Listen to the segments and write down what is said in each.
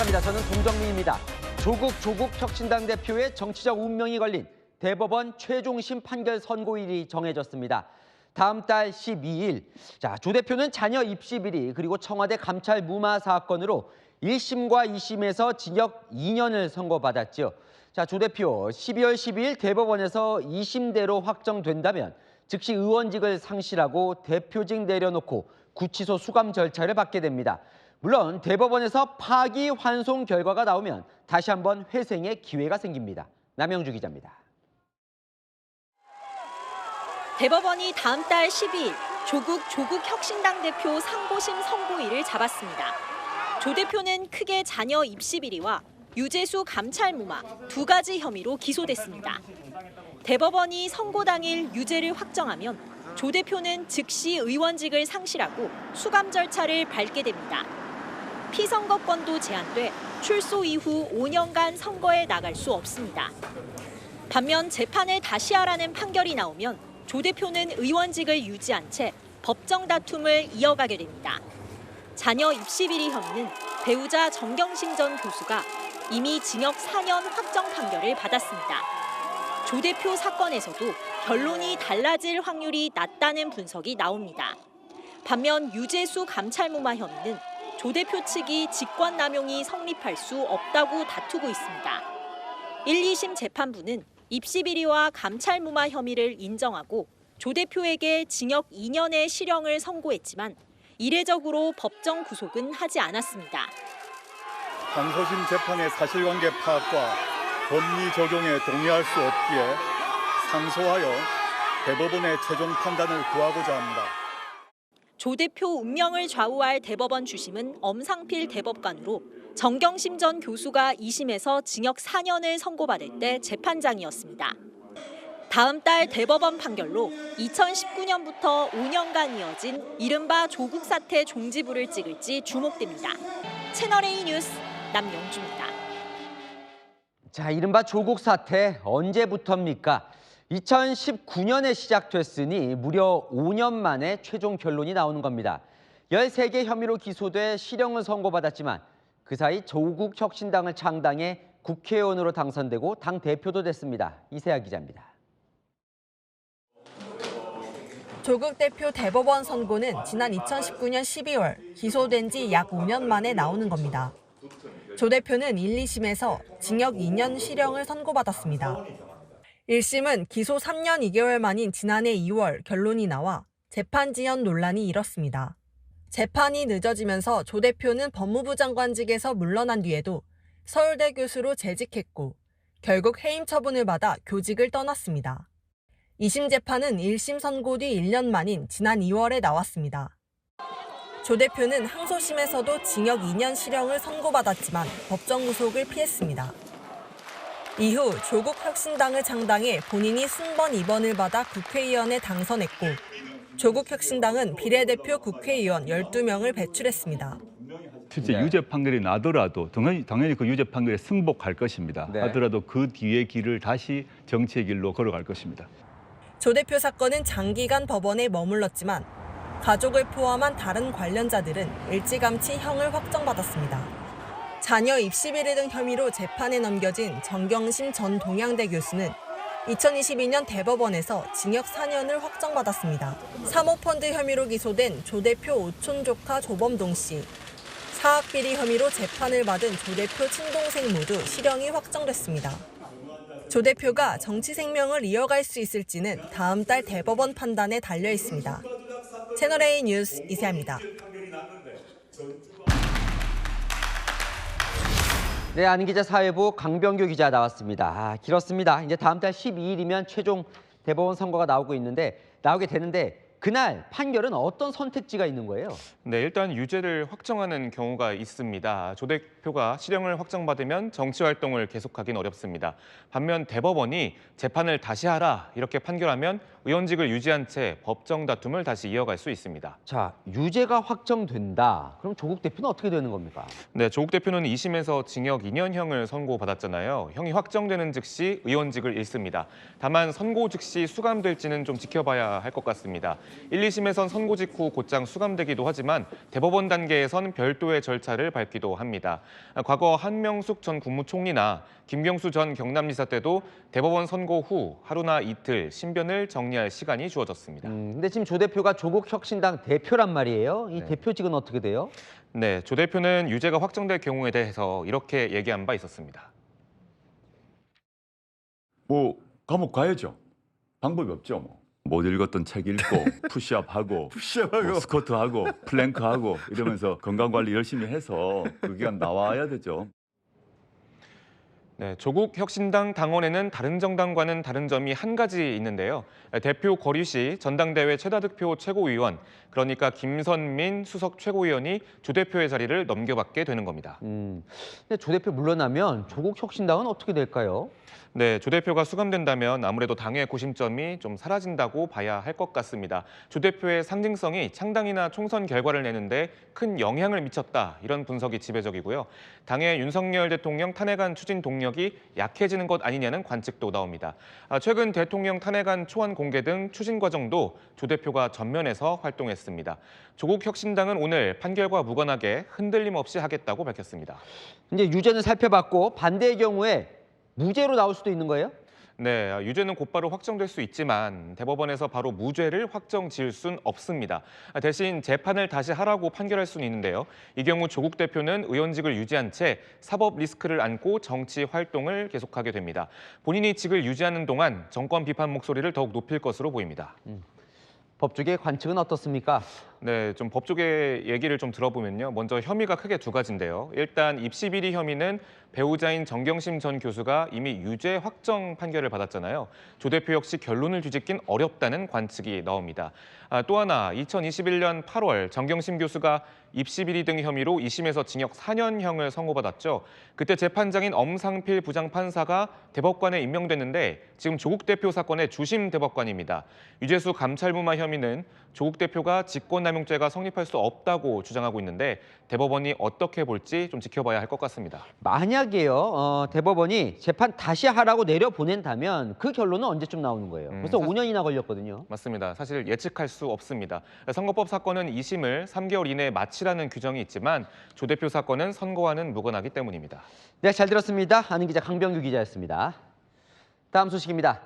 감사합니다. 저는 동정민입니다. 조국 혁신당 대표의 정치적 운명이 걸린 대법원 최종심 판결 선고일이 정해졌습니다. 다음 달 12일, 조 대표는 자녀 입시 비리 그리고 청와대 감찰 무마 사건으로 1심과 2심에서 징역 2년을 선고받았죠. 조 대표 12월 12일 대법원에서 2심대로 확정된다면 즉시 의원직을 상실하고 대표직 내려놓고 구치소 수감 절차를 받게 됩니다. 물론 대법원에서 파기환송 결과가 나오면 다시 한번 회생의 기회가 생깁니다. 남영주 기자입니다. 대법원이 다음 달 12일 조국 혁신당 대표 상고심 선고일을 잡았습니다. 조 대표는 크게 자녀 입시 비리와 유재수 감찰 무마 두 가지 혐의로 기소됐습니다. 대법원이 선고 당일 유죄를 확정하면 조 대표는 즉시 의원직을 상실하고 수감 절차를 밟게 됩니다. 피선거권도 제한돼 출소 이후 5년간 선거에 나갈 수 없습니다. 반면 재판을 다시 하라는 판결이 나오면 조 대표는 의원직을 유지한 채 법정 다툼을 이어가게 됩니다. 자녀 입시 비리 혐의는 배우자 정경심 전 교수가 이미 징역 4년 확정 판결을 받았습니다. 조 대표 사건에서도 결론이 달라질 확률이 낮다는 분석이 나옵니다. 반면 유재수 감찰 무마 혐의는 조 대표 측이 직권남용이 성립할 수 없다고 다투고 있습니다. 1, 2심 재판부는 입시 비리와 감찰 무마 혐의를 인정하고 조 대표에게 징역 2년의 실형을 선고했지만 이례적으로 법정 구속은 하지 않았습니다. 항소심 재판의 사실관계 파악과 법리 적용에 동의할 수 없기에 상소하여 대법원의 최종 판단을 구하고자 합니다. 조 대표 운명을 좌우할 대법원 주심은 엄상필 대법관으로 정경심 전 교수가 2심에서 징역 4년을 선고받을 때 재판장이었습니다. 다음 달 대법원 판결로 2019년부터 5년간 이어진 이른바 조국 사태 종지부를 찍을지 주목됩니다. 채널A 뉴스 남영주입니다. 이른바 조국 사태 언제부터입니까? 2019년에 시작됐으니 무려 5년 만에 최종 결론이 나오는 겁니다. 13개 혐의로 기소돼 실형을 선고받았지만 그 사이 조국 혁신당을 창당해 국회의원으로 당선되고 당 대표도 됐습니다. 이세아 기자입니다. 조국 대표 대법원 선고는 지난 2019년 12월 기소된 지 약 5년 만에 나오는 겁니다. 조 대표는 1, 2심에서 징역 2년 실형을 선고받았습니다. 1심은 기소 3년 2개월 만인 지난해 2월 결론이 나와 재판 지연 논란이 일었습니다. 재판이 늦어지면서 조 대표는 법무부 장관직에서 물러난 뒤에도 서울대 교수로 재직했고 결국 해임 처분을 받아 교직을 떠났습니다. 2심 재판은 1심 선고 뒤 1년 만인 지난 2월에 나왔습니다. 조 대표는 항소심에서도 징역 2년 실형을 선고받았지만 법정 구속을 피했습니다. 이후 조국 혁신당을 창당해 본인이 순번 입원을 받아 국회의원에 당선했고 조국 혁신당은 비례대표 국회의원 12명을 배출했습니다. 실제 유죄 판결이 나더라도 당연히 그 유죄 판결에 승복할 것입니다. 하더라도 그 뒤의 길을 다시 정치의 길로 걸어갈 것입니다. 조 대표 사건은 장기간 법원에 머물렀지만 가족을 포함한 다른 관련자들은 일찌감치 형을 확정받았습니다. 자녀 입시 비리 등 혐의로 재판에 넘겨진 정경심 전 동양대 교수는 2022년 대법원에서 징역 4년을 확정받았습니다. 사모펀드 혐의로 기소된 조 대표 오촌 조카 조범동 씨, 사학비리 혐의로 재판을 받은 조 대표 친동생 모두 실형이 확정됐습니다. 조 대표가 정치 생명을 이어갈 수 있을지는 다음 달 대법원 판단에 달려 있습니다. 채널A 뉴스 이세아입니다. 네, 안기자 사회부 강병규 기자 나왔습니다. 길었습니다. 이제 다음 달 12일이면 최종 대법원 선고가 나오게 되는데 그날 판결은 어떤 선택지가 있는 거예요? 네, 일단 유죄를 확정하는 경우가 있습니다. 조 대표가 실형을 확정받으면 정치 활동을 계속하기는 어렵습니다. 반면 대법원이 재판을 다시 하라 이렇게 판결하면 의원직을 유지한 채 법정 다툼을 다시 이어갈 수 있습니다. 유죄가 확정된다. 그럼 조국 대표는 어떻게 되는 겁니까? 네, 조국 대표는 2심에서 징역 2년형을 선고받았잖아요. 형이 확정되는 즉시 의원직을 잃습니다. 다만 선고 즉시 수감될지는 좀 지켜봐야 할 것 같습니다. 1, 2심에선 선고 직후 곧장 수감되기도 하지만 대법원 단계에선 별도의 절차를 밟기도 합니다. 과거 한명숙 전 국무총리나 김경수 전 경남지사 때도 대법원 선고 후 하루나 이틀 신변을 정리할 시간이 주어졌습니다. 근데 지금 조 대표가 조국 혁신당 대표란 말이에요. 이 네. 대표직은 어떻게 돼요? 네, 조 대표는 유죄가 확정될 경우에 대해서 이렇게 얘기한 바 있었습니다. 뭐 감옥 가야죠. 방법이 없죠. 뭐. 못 읽었던 책 읽고 푸시업하고 뭐 스쿼트하고 플랭크하고 이러면서 건강관리 열심히 해서 그 기간 나와야 되죠. 네, 조국 혁신당 당원에는 다른 정당과는 다른 점이 한 가지 있는데요. 대표 거류시 전당대회 최다득표 최고위원, 그러니까 김선민 수석 최고위원이 조 대표의 자리를 넘겨받게 되는 겁니다. 근데 조 대표 물러나면 조국 혁신당은 어떻게 될까요? 네, 조 대표가 수감된다면 아무래도 당의 고심점이 좀 사라진다고 봐야 할 것 같습니다. 조 대표의 상징성이 창당이나 총선 결과를 내는데 큰 영향을 미쳤다, 이런 분석이 지배적이고요. 당의 윤석열 대통령 탄핵안 추진 동력이 약해지는 것 아니냐는 관측도 나옵니다. 최근 대통령 탄핵안 초안 공개 등 추진 과정도 조 대표가 전면에서 활동했습니다. 조국 혁신당은 오늘 판결과 무관하게 흔들림 없이 하겠다고 밝혔습니다. 이제 유죄는 살펴봤고 반대의 경우에 무죄로 나올 수도 있는 거예요? 네, 유죄는 곧바로 확정될 수 있지만 대법원에서 바로 무죄를 확정 지을 순 없습니다. 대신 재판을 다시 하라고 판결할 수는 있는데요. 이 경우 조국 대표는 의원직을 유지한 채 사법 리스크를 안고 정치 활동을 계속하게 됩니다. 본인이 직을 유지하는 동안 정권 비판 목소리를 더욱 높일 것으로 보입니다. 법조계의 관측은 어떻습니까? 네, 좀 법조계 얘기를 좀 들어보면요. 먼저 혐의가 크게 두 가지인데요. 일단 입시 비리 혐의는 배우자인 정경심 전 교수가 이미 유죄 확정 판결을 받았잖아요. 조 대표 역시 결론을 뒤집긴 어렵다는 관측이 나옵니다. 또 하나, 2021년 8월 정경심 교수가 입시 비리 등 혐의로 2심에서 징역 4년형을 선고받았죠. 그때 재판장인 엄상필 부장판사가 대법관에 임명됐는데 지금 조국 대표 사건의 주심 대법관입니다. 유재수 감찰무마 혐의는 조국 대표가 직권남용죄가 성립할 수 없다고 주장하고 있는데 대법원이 어떻게 볼지 좀 지켜봐야 할 것 같습니다. 만약에요, 대법원이 재판 다시 하라고 내려보낸다면 그 결론은 언제쯤 나오는 거예요? 벌써 5년이나 걸렸거든요. 맞습니다. 사실 예측할 수 없습니다. 선거법 사건은 2심을 3개월 이내에 마치라는 규정이 있지만 조 대표 사건은 선고와는 무관하기 때문입니다. 네, 잘 들었습니다. 아는 기자 강병규 기자였습니다. 다음 소식입니다.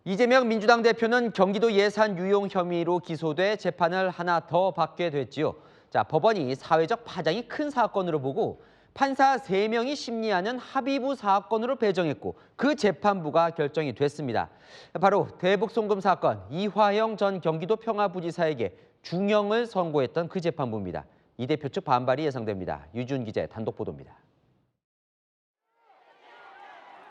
이재명 민주당 대표는 경기도 예산 유용 혐의로 기소돼 재판을 하나 더 받게 됐지요. 자, 법원이 사회적 파장이 큰 사건으로 보고 판사 3명이 심리하는 합의부 사건으로 배정했고 그 재판부가 결정이 됐습니다. 바로 대북 송금 사건 이화영 전 경기도 평화부지사에게 중형을 선고했던 그 재판부입니다. 이 대표 측 반발이 예상됩니다. 유준 기자의 단독 보도입니다.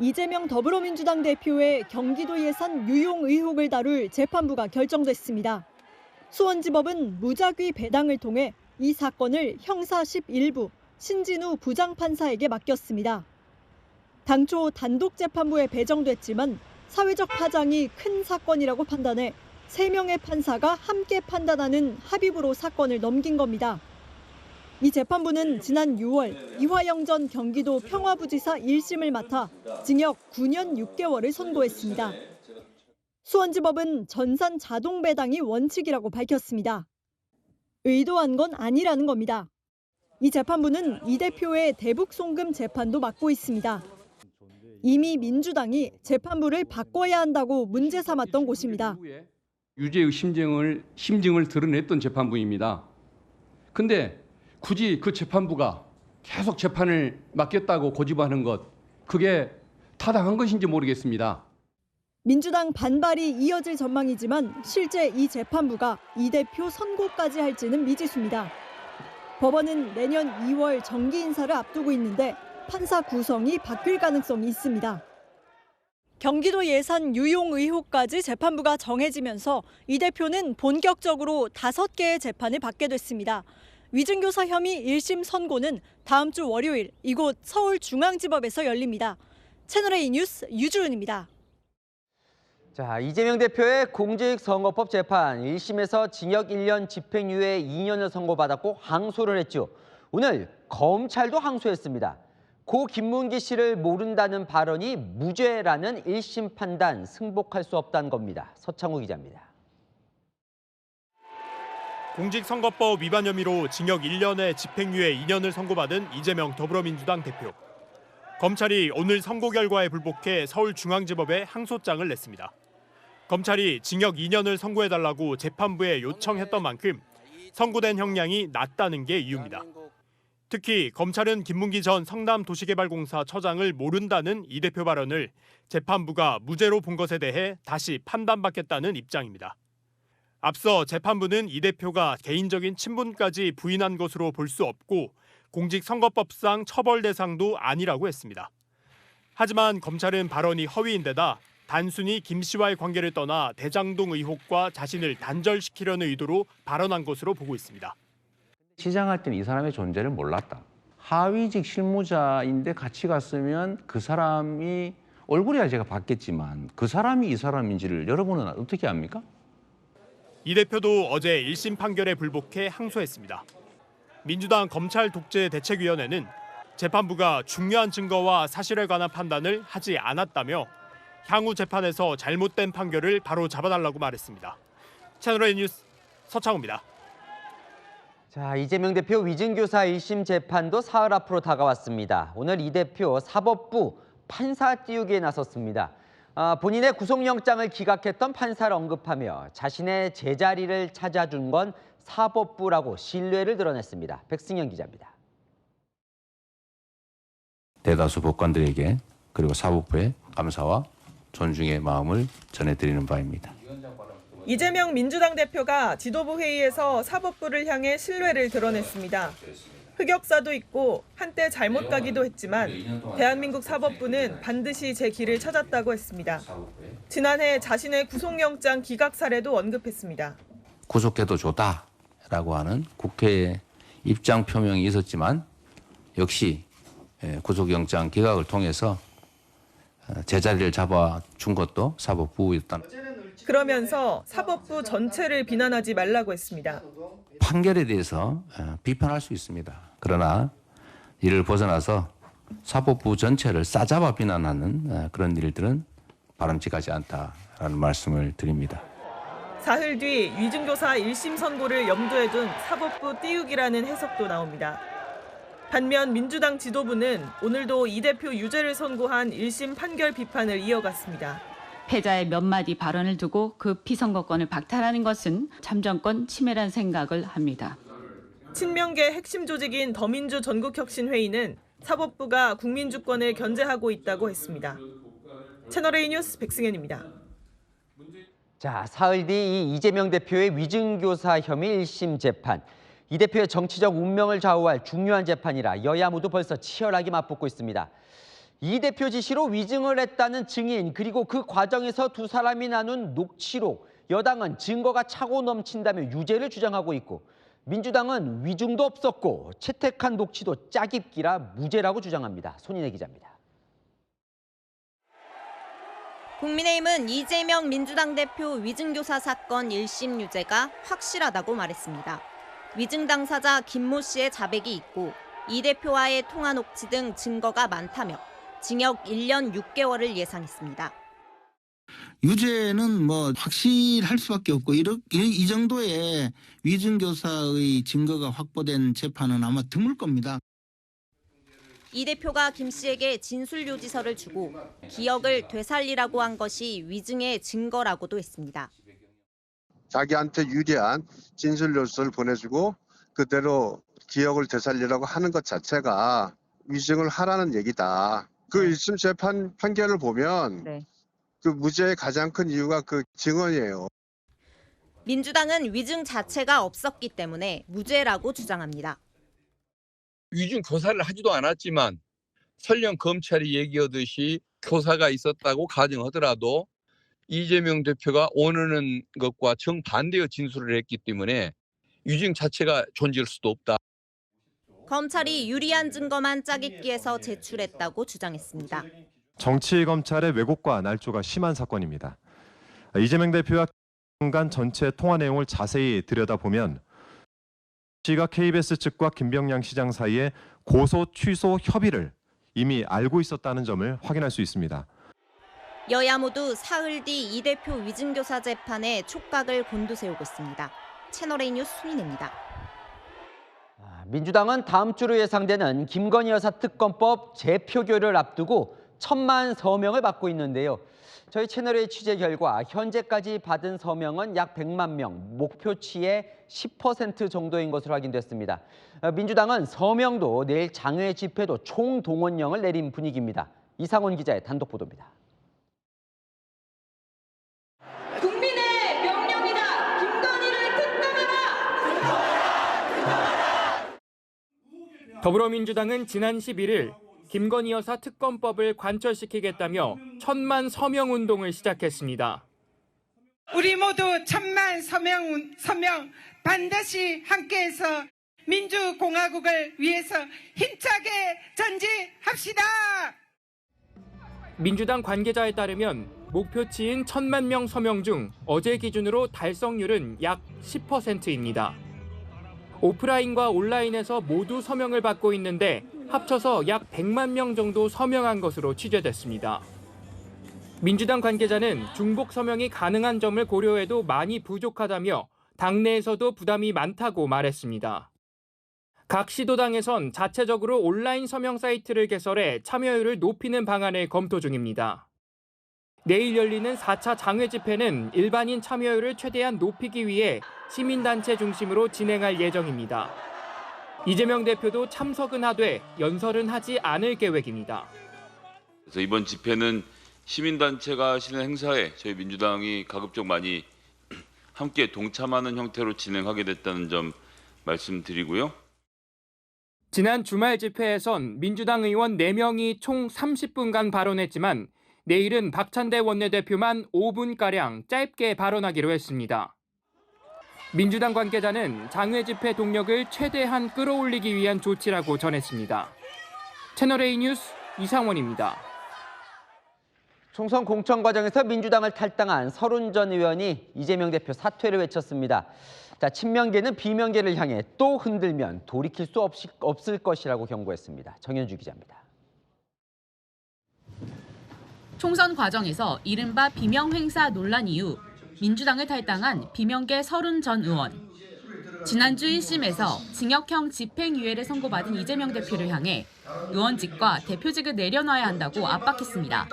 이재명 더불어민주당 대표의 경기도 예산 유용 의혹을 다룰 재판부가 결정됐습니다. 수원지법은 무작위 배당을 통해 이 사건을 형사 11부 신진우 부장판사에게 맡겼습니다. 당초 단독 재판부에 배정됐지만 사회적 파장이 큰 사건이라고 판단해 3명의 판사가 함께 판단하는 합의부로 사건을 넘긴 겁니다. 이 재판부는 지난 6월 이화영 전 경기도 평화부지사 1심을 맡아 징역 9년 6개월을 선고했습니다. 수원지법은 전산 자동 배당이 원칙이라고 밝혔습니다. 의도한 건 아니라는 겁니다. 이 재판부는 이 대표의 대북 송금 재판도 맡고 있습니다. 이미 민주당이 재판부를 바꿔야 한다고 문제 삼았던 곳입니다. 유죄의 심증을 드러냈던 재판부입니다. 근데 굳이 그 재판부가 계속 재판을 맡겼다고 고집하는 것, 그게 타당한 것인지 모르겠습니다. 민주당 반발이 이어질 전망이지만 실제 이 재판부가 이 대표 선고까지 할지는 미지수입니다. 법원은 내년 2월 정기 인사를 앞두고 있는데 판사 구성이 바뀔 가능성이 있습니다. 경기도 예산 유용 의혹까지 재판부가 정해지면서 이 대표는 본격적으로 5개의 재판을 받게 됐습니다. 위증교사 혐의 1심 선고는 다음 주 월요일 이곳 서울중앙지법에서 열립니다. 채널A 뉴스 유주은입니다. 자, 이재명 대표의 공직선거법 재판 1심에서 징역 1년 집행유예 2년을 선고받았고 항소를 했죠. 오늘 검찰도 항소했습니다. 고 김문기 씨를 모른다는 발언이 무죄라는 1심 판단 승복할 수 없다는 겁니다. 서창우 기자입니다. 공직선거법 위반 혐의로 징역 1년에 집행유예 2년을 선고받은 이재명 더불어민주당 대표. 검찰이 오늘 선고 결과에 불복해 서울중앙지법에 항소장을 냈습니다. 검찰이 징역 2년을 선고해달라고 재판부에 요청했던 만큼 선고된 형량이 낮다는 게 이유입니다. 특히 검찰은 김문기 전 성남도시개발공사 처장을 모른다는 이 대표 발언을 재판부가 무죄로 본 것에 대해 다시 판단받겠다는 입장입니다. 앞서 재판부는 이 대표가 개인적인 친분까지 부인한 것으로 볼 수 없고 공직선거법상 처벌 대상도 아니라고 했습니다. 하지만 검찰은 발언이 허위인데다 단순히 김 씨와의 관계를 떠나 대장동 의혹과 자신을 단절시키려는 의도로 발언한 것으로 보고 있습니다. 시장할 때는 이 사람의 존재를 몰랐다. 하위직 실무자인데 같이 갔으면 그 사람이 얼굴이야 제가 봤겠지만 그 사람이 이 사람인지를 여러분은 어떻게 압니까? 이 대표도 어제 1심 판결에 불복해 항소했습니다. 민주당 검찰 독재 대책위원회는 재판부가 중요한 증거와 사실에 관한 판단을 하지 않았다며 향후 재판에서 잘못된 판결을 바로 잡아달라고 말했습니다. 채널A 뉴스 서창호입니다. 자, 이재명 대표 위증교사 1심 재판도 사흘 앞으로 다가왔습니다. 오늘 이 대표 사법부 판사 띄우기에 나섰습니다. 본인의 구속영장을 기각했던 판사를 언급하며 자신의 제자리를 찾아준 건 사법부라고 신뢰를 드러냈습니다. 백승현 기자입니다. 대다수 법관들에게 그리고 사법부에 감사와 존중의 마음을 전해드리는 바입니다. 이재명 민주당 대표가 지도부 회의에서 사법부를 향해 신뢰를 드러냈습니다. 흑역사도 있고 한때 잘못 가기도 했지만 대한민국 사법부는 반드시 제 길을 찾았다고 했습니다. 지난해 자신의 구속영장 기각 사례도 언급했습니다. 구속해도 좋다라고 하는 국회의 입장 표명이 있었지만 역시 구속영장 기각을 통해서 제자리를 잡아준 것도 사법부였다. 그러면서 사법부 전체를 비난하지 말라고 했습니다. 판결에 대해서 비판할 수 있습니다. 그러나 이를 벗어나서 사법부 전체를 싸잡아 비난하는 그런 일들은 바람직하지 않다라는 말씀을 드립니다. 사흘 뒤 위증교사 1심 선고를 염두에 둔 사법부 띄우기라는 해석도 나옵니다. 반면 민주당 지도부는 오늘도 이 대표 유죄를 선고한 1심 판결 비판을 이어갔습니다. 패자의 몇 마디 발언을 두고 그 피선거권을 박탈하는 것은 참정권 침해란 생각을 합니다. 친명계 핵심 조직인 더민주 전국혁신회의는 사법부가 국민주권을 견제하고 있다고 했습니다. 채널A 뉴스 백승현입니다. 자, 사흘 뒤 이 이재명 대표의 위증교사 혐의 1심 재판. 이 대표의 정치적 운명을 좌우할 중요한 재판이라 여야 모두 벌써 치열하게 맞붙고 있습니다. 이 대표 지시로 위증을 했다는 증인 그리고 그 과정에서 두 사람이 나눈 녹취록, 여당은 증거가 차고 넘친다며 유죄를 주장하고 있고 민주당은 위증도 없었고 채택한 녹취도 짜깁기라 무죄라고 주장합니다. 손인혜 기자입니다. 국민의힘은 이재명 민주당 대표 위증교사 사건 1심 유죄가 확실하다고 말했습니다. 위증 당사자 김모 씨의 자백이 있고 이 대표와의 통화 녹취 등 증거가 많다며 징역 1년 6개월을 예상했습니다. 유죄는 확실할 수밖에 없고 이 정도의 위증교사의 증거가 확보된 재판은 아마 드물 겁니다. 이 대표가 김 씨에게 진술요지서를 주고 기억을 되살리라고 한 것이 위증의 증거라고도 했습니다. 자기한테 유리한 진술요지서를 보내주고 그대로 기억을 되살리라고 하는 것 자체가 위증을 하라는 얘기다. 그 1심 재판 판결을 보면 그 무죄의 가장 큰 이유가 그 증언이에요. 민주당은 위증 자체가 없었기 때문에 무죄라고 주장합니다. 위증 교사를 하지도 않았지만 설령 검찰이 얘기하듯이 교사가 있었다고 가정하더라도 이재명 대표가 원하는 것과 정반대의 진술을 했기 때문에 위증 자체가 존재할 수도 없다. 검찰이 유리한 증거만 짜깁기해서 제출했다고 주장했습니다. 정치 검찰의 왜곡과 날조가 심한 사건입니다. 이재명 대표와 간 전체 통화 내용을 자세히 들여다보면 씨가 KBS 측과 김병량 시장 사이에 고소 취소 협의를 이미 알고 있었다는 점을 확인할 수 있습니다. 여야 모두 사흘 뒤 이 대표 위증교사 재판에 촉각을 곤두세우고 있습니다. 채널A 뉴스 손인혜입니다. 민주당은 다음 주로 예상되는 김건희 여사 특검법 재표결을 앞두고 1,000만 서명을 받고 있는데요. 저희 채널의 취재 결과 현재까지 받은 서명은 약 100만 명, 목표치의 10% 정도인 것으로 확인됐습니다. 민주당은 서명도 내일 장외 집회도 총동원령을 내린 분위기입니다. 이상원 기자의 단독 보도입니다. 국민의 명령이다. 김건희를 특검하라. 더불어민주당은 지난 11일 김건희 여사 특검법을 관철시키겠다며 1,000만 서명 운동을 시작했습니다. 우리 모두 1,000만 서명 반드시 함께해서 민주공화국을 위해서 힘차게 전진합시다. 민주당 관계자에 따르면 목표치인 1,000만 명 서명 중 어제 기준으로 달성률은 약 10%입니다. 오프라인과 온라인에서 모두 서명을 받고 있는데 합쳐서 약 100만 명 정도 서명한 것으로 취재됐습니다. 민주당 관계자는 중복 서명이 가능한 점을 고려해도 많이 부족하다며 당내에서도 부담이 많다고 말했습니다. 각 시도당에선 자체적으로 온라인 서명 사이트를 개설해 참여율을 높이는 방안을 검토 중입니다. 내일 열리는 4차 장외 집회는 일반인 참여율을 최대한 높이기 위해 시민단체 중심으로 진행할 예정입니다. 이재명 대표도 참석은 하되 연설은 하지 않을 계획입니다. 그래서 이번 집회는 시민단체가 하시는 행사에 저희 민주당이 가급적 많이 함께 동참하는 형태로 진행하게 됐다는 점 말씀드리고요. 지난 주말 집회에선 민주당 의원 4명이 총 30분간 발언했지만 내일은 박찬대 원내대표만 5분가량 짧게 발언하기로 했습니다. 민주당 관계자는 장외 집회 동력을 최대한 끌어올리기 위한 조치라고 전했습니다. 채널A 뉴스 이상원입니다. 총선 공천 과정에서 민주당을 탈당한 서른 전 의원이 이재명 대표 사퇴를 외쳤습니다. 자, 친명계는 비명계를 향해 또 흔들면 돌이킬 수 없을 것이라고 경고했습니다. 정현주 기자입니다. 총선 과정에서 이른바 비명행사 논란 이후 민주당을 탈당한 비명계 서른 전 의원. 지난주 1심에서 징역형 집행유예를 선고받은 이재명 대표를 향해 의원직과 대표직을 내려놔야 한다고 압박했습니다.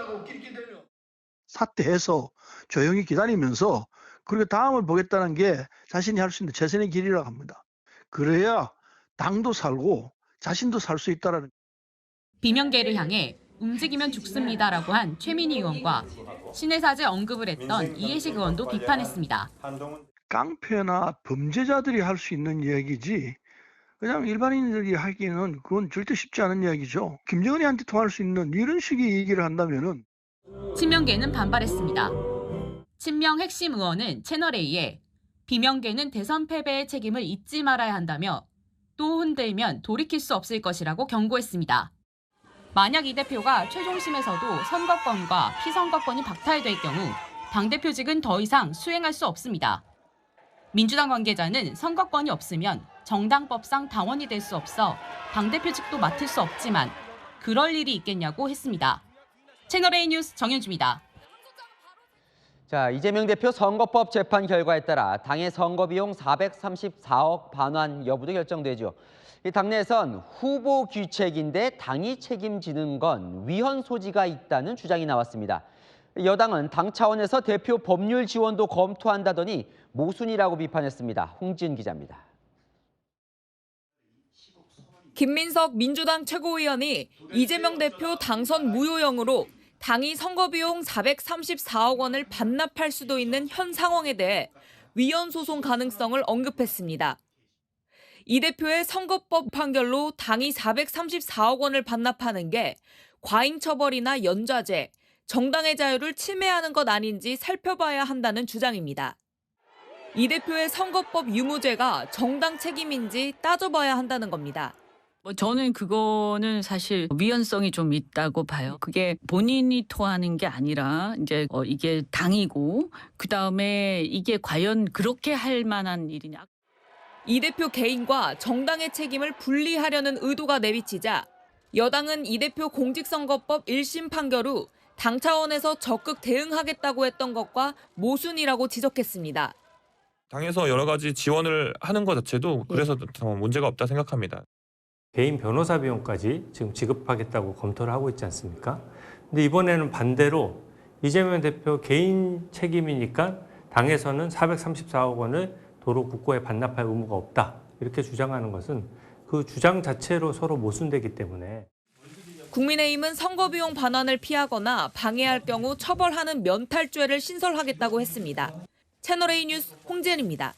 사퇴해서 조용히 기다리면서 그리고 다음을 보겠다는 게 자신이 할 수 있는 최선의 길이라고 합니다. 그래야 당도 살고 자신도 살 수 있다라는. 비명계를 향해 움직이면 죽습니다라고 한 최민희 의원과 신해사제 언급을 했던 이해식 의원도 비판했습니다. 깡패나 범죄자들이 할 수 있는 이야기지 그냥 일반인들이 하기에는 그건 절대 쉽지 않은 이야기죠. 김정은이한테 통할 수 있는 이런 식의 얘기를 한다면은. 친명계는 반발했습니다. 친명 핵심 의원은 채널A에 비명계는 대선 패배의 책임을 잊지 말아야 한다며 또 흔들면 돌이킬 수 없을 것이라고 경고했습니다. 만약 이 대표가 최종심에서도 선거권과 피선거권이 박탈될 경우 당대표직은 더 이상 수행할 수 없습니다. 민주당 관계자는 선거권이 없으면 정당법상 당원이 될 수 없어 당대표직도 맡을 수 없지만 그럴 일이 있겠냐고 했습니다. 채널A 뉴스 정현주입니다. 자, 이재명 대표 선거법 재판 결과에 따라 당의 선거비용 434억 반환 여부도 결정되죠. 이 당내에선 후보 귀책인데 당이 책임지는 건 위헌 소지가 있다는 주장이 나왔습니다. 여당은 당 차원에서 대표 법률 지원도 검토한다더니 모순이라고 비판했습니다. 홍지은 기자입니다. 김민석 민주당 최고위원이 이재명 대표 당선 무효형으로 당이 선거비용 434억 원을 반납할 수도 있는 현 상황에 대해 위헌 소송 가능성을 언급했습니다. 이 대표의 선거법 판결로 당이 434억 원을 반납하는 게 과잉 처벌이나 연좌제, 정당의 자유를 침해하는 것 아닌지 살펴봐야 한다는 주장입니다. 이 대표의 선거법 유무죄가 정당 책임인지 따져봐야 한다는 겁니다. 저는 그거는 사실 위헌성이 좀 있다고 봐요. 그게 본인이 토하는 게 아니라 이제 이게 당이고 그다음에 이게 과연 그렇게 할 만한 일이냐. 이 대표 개인과 정당의 책임을 분리하려는 의도가 내비치자 여당은 이 대표 공직선거법 1심 판결 후 당 차원에서 적극 대응하겠다고 했던 것과 모순이라고 지적했습니다. 당에서 여러 가지 지원을 하는 것 자체도 그래서 더 문제가 없다 생각합니다. 개인 변호사 비용까지 지금 지급하겠다고 검토를 하고 있지 않습니까? 근데 이번에는 반대로 이재명 대표 개인 책임이니까 당에서는 434억 원을 도로 국고에 반납할 의무가 없다. 이렇게 주장하는 것은 그 주장 자체로 서로 모순되기 때문에. 국민의힘은 선거비용 반환을 피하거나 방해할 경우 처벌하는 면탈죄를 신설하겠다고 했습니다. 채널A 뉴스 홍지은입니다.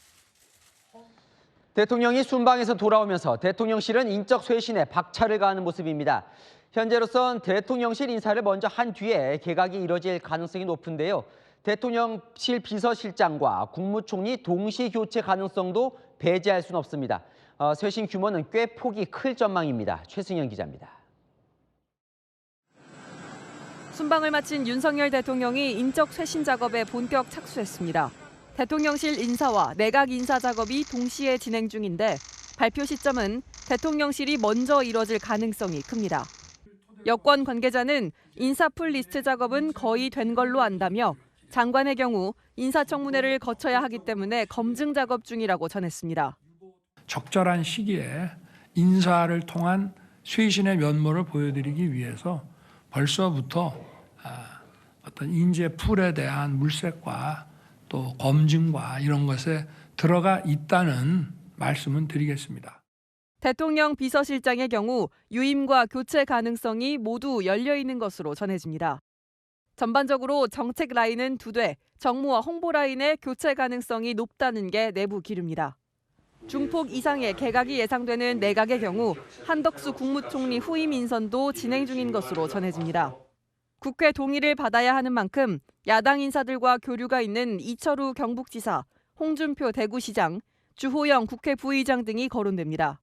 대통령이 순방에서 돌아오면서 대통령실은 인적 쇄신에 박차를 가하는 모습입니다. 현재로선 대통령실 인사를 먼저 한 뒤에 개각이 이뤄질 가능성이 높은데요. 대통령실 비서실장과 국무총리 동시 교체 가능성도 배제할 수는 없습니다. 쇄신 규모는 꽤 폭이 클 전망입니다. 최승현 기자입니다. 순방을 마친 윤석열 대통령이 인적 쇄신 작업에 본격 착수했습니다. 대통령실 인사와 내각 인사 작업이 동시에 진행 중인데 발표 시점은 대통령실이 먼저 이뤄질 가능성이 큽니다. 여권 관계자는 인사풀 리스트 작업은 거의 된 걸로 안다며 장관의 경우 인사청문회를 거쳐야 하기 때문에 검증 작업 중이라고 전했습니다. 적절한 시기에 인사를 통한 쇄신의 면모를 보여드리기 위해서 벌써부터 어떤 인재 풀에 대한 물색과 또 검증과 이런 것에 들어가 있다는 말씀은 드리겠습니다. 대통령 비서실장의 경우 유임과 교체 가능성이 모두 열려 있는 것으로 전해집니다. 전반적으로 정책 라인은 2대, 정무와 홍보 라인의 교체 가능성이 높다는 게 내부 기류입니다. 중폭 이상의 개각이 예상되는 내각의 경우 한덕수 국무총리 후임 인선도 진행 중인 것으로 전해집니다. 국회 동의를 받아야 하는 만큼 야당 인사들과 교류가 있는 이철우 경북지사, 홍준표 대구시장, 주호영 국회 부의장 등이 거론됩니다.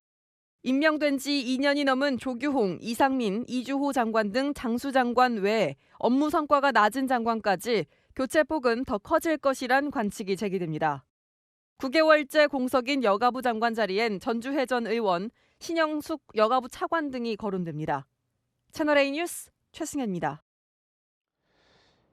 임명된 지 2년이 넘은 조규홍, 이상민, 이주호 장관 등 장수장관 외에 업무 성과가 낮은 장관까지 교체폭은 더 커질 것이란 관측이 제기됩니다. 9개월째 공석인 여가부 장관 자리엔 전주회 전 의원, 신영숙 여가부 차관 등이 거론됩니다. 채널A 뉴스 최승현입니다.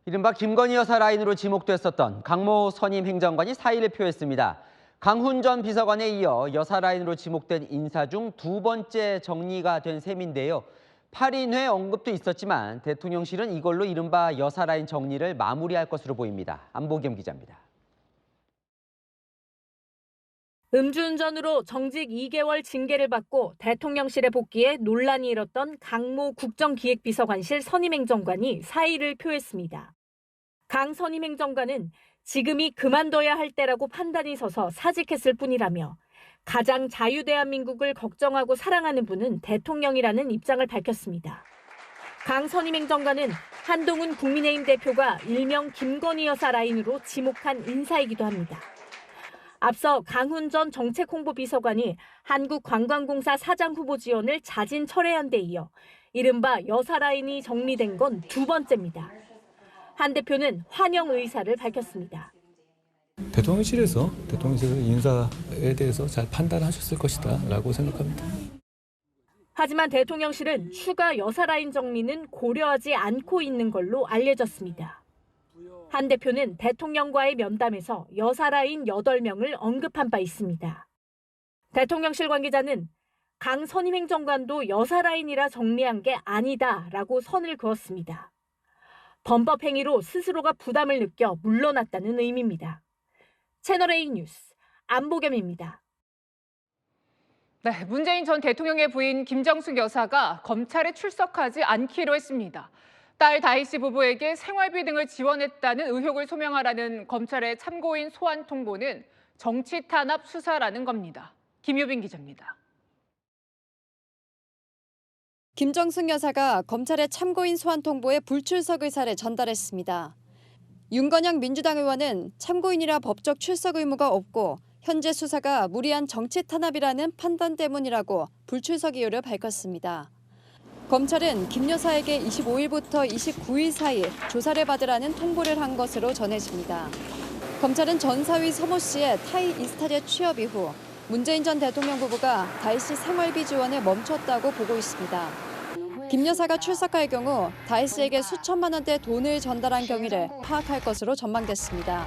이른바 김건희 여사 라인으로 지목됐었던 강모 선임 행정관이 사의를 표했습니다. 강훈 전 비서관에 이어 여사 라인으로 지목된 인사 중 2번째 정리가 된 셈인데요. 8인회 언급도 있었지만 대통령실은 이걸로 이른바 여사 라인 정리를 마무리할 것으로 보입니다. 안보겸 기자입니다. 음주운전으로 정직 2개월 징계를 받고 대통령실에 복귀해 논란이 일었던 강모 국정기획비서관실 선임행정관이 사의를 표했습니다. 강 선임행정관은 지금이 그만둬야 할 때라고 판단이 서서 사직했을 뿐이라며 가장 자유대한민국을 걱정하고 사랑하는 분은 대통령이라는 입장을 밝혔습니다. 강 선임행정관은 한동훈 국민의힘 대표가 일명 김건희 여사 라인으로 지목한 인사이기도 합니다. 앞서 강훈 전 정책홍보비서관이 한국관광공사 사장 후보 지원을 자진 철회한 데 이어 이른바 여사 라인이 정리된 건 2번째입니다. 한 대표는 환영 의사를 밝혔습니다. 대통령실에서 인사에 대해서 잘 판단하셨을 것이다 라고 생각합니다. 하지만 대통령실은 추가 여사 라인 정리는 고려하지 않고 있는 걸로 알려졌습니다. 한 대표는 대통령과의 면담에서 여사 라인 8명을 언급한 바 있습니다. 대통령실 관계자는 강 선임행정관도 여사 라인이라 정리한 게 아니다라고 선을 그었습니다. 범법 행위로 스스로가 부담을 느껴 물러났다는 의미입니다. 채널A 뉴스 안보겸입니다. 네, 문재인 전 대통령의 부인 김정숙 여사가 검찰에 출석하지 않기로 했습니다. 딸 다희 씨 부부에게 생활비 등을 지원했다는 의혹을 소명하라는 검찰의 참고인 소환 통보는 정치 탄압 수사라는 겁니다. 김유빈 기자입니다. 김정숙 여사가 검찰의 참고인 소환 통보에 불출석 의사를 전달했습니다. 윤건영 민주당 의원은 참고인이라 법적 출석 의무가 없고 현재 수사가 무리한 정치 탄압이라는 판단 때문이라고 불출석 이유를 밝혔습니다. 검찰은 김 여사에게 25일부터 29일 사이 조사를 받으라는 통보를 한 것으로 전해집니다. 검찰은 전 사위 서모 씨의 타이 이스타제 취업 이후 문재인 전 대통령 부부가 다희 씨 생활비 지원을 멈췄다고 보고 있습니다. 김 여사가 출석할 경우 다희 씨에게 수천만 원대 돈을 전달한 경위를 파악할 것으로 전망됐습니다.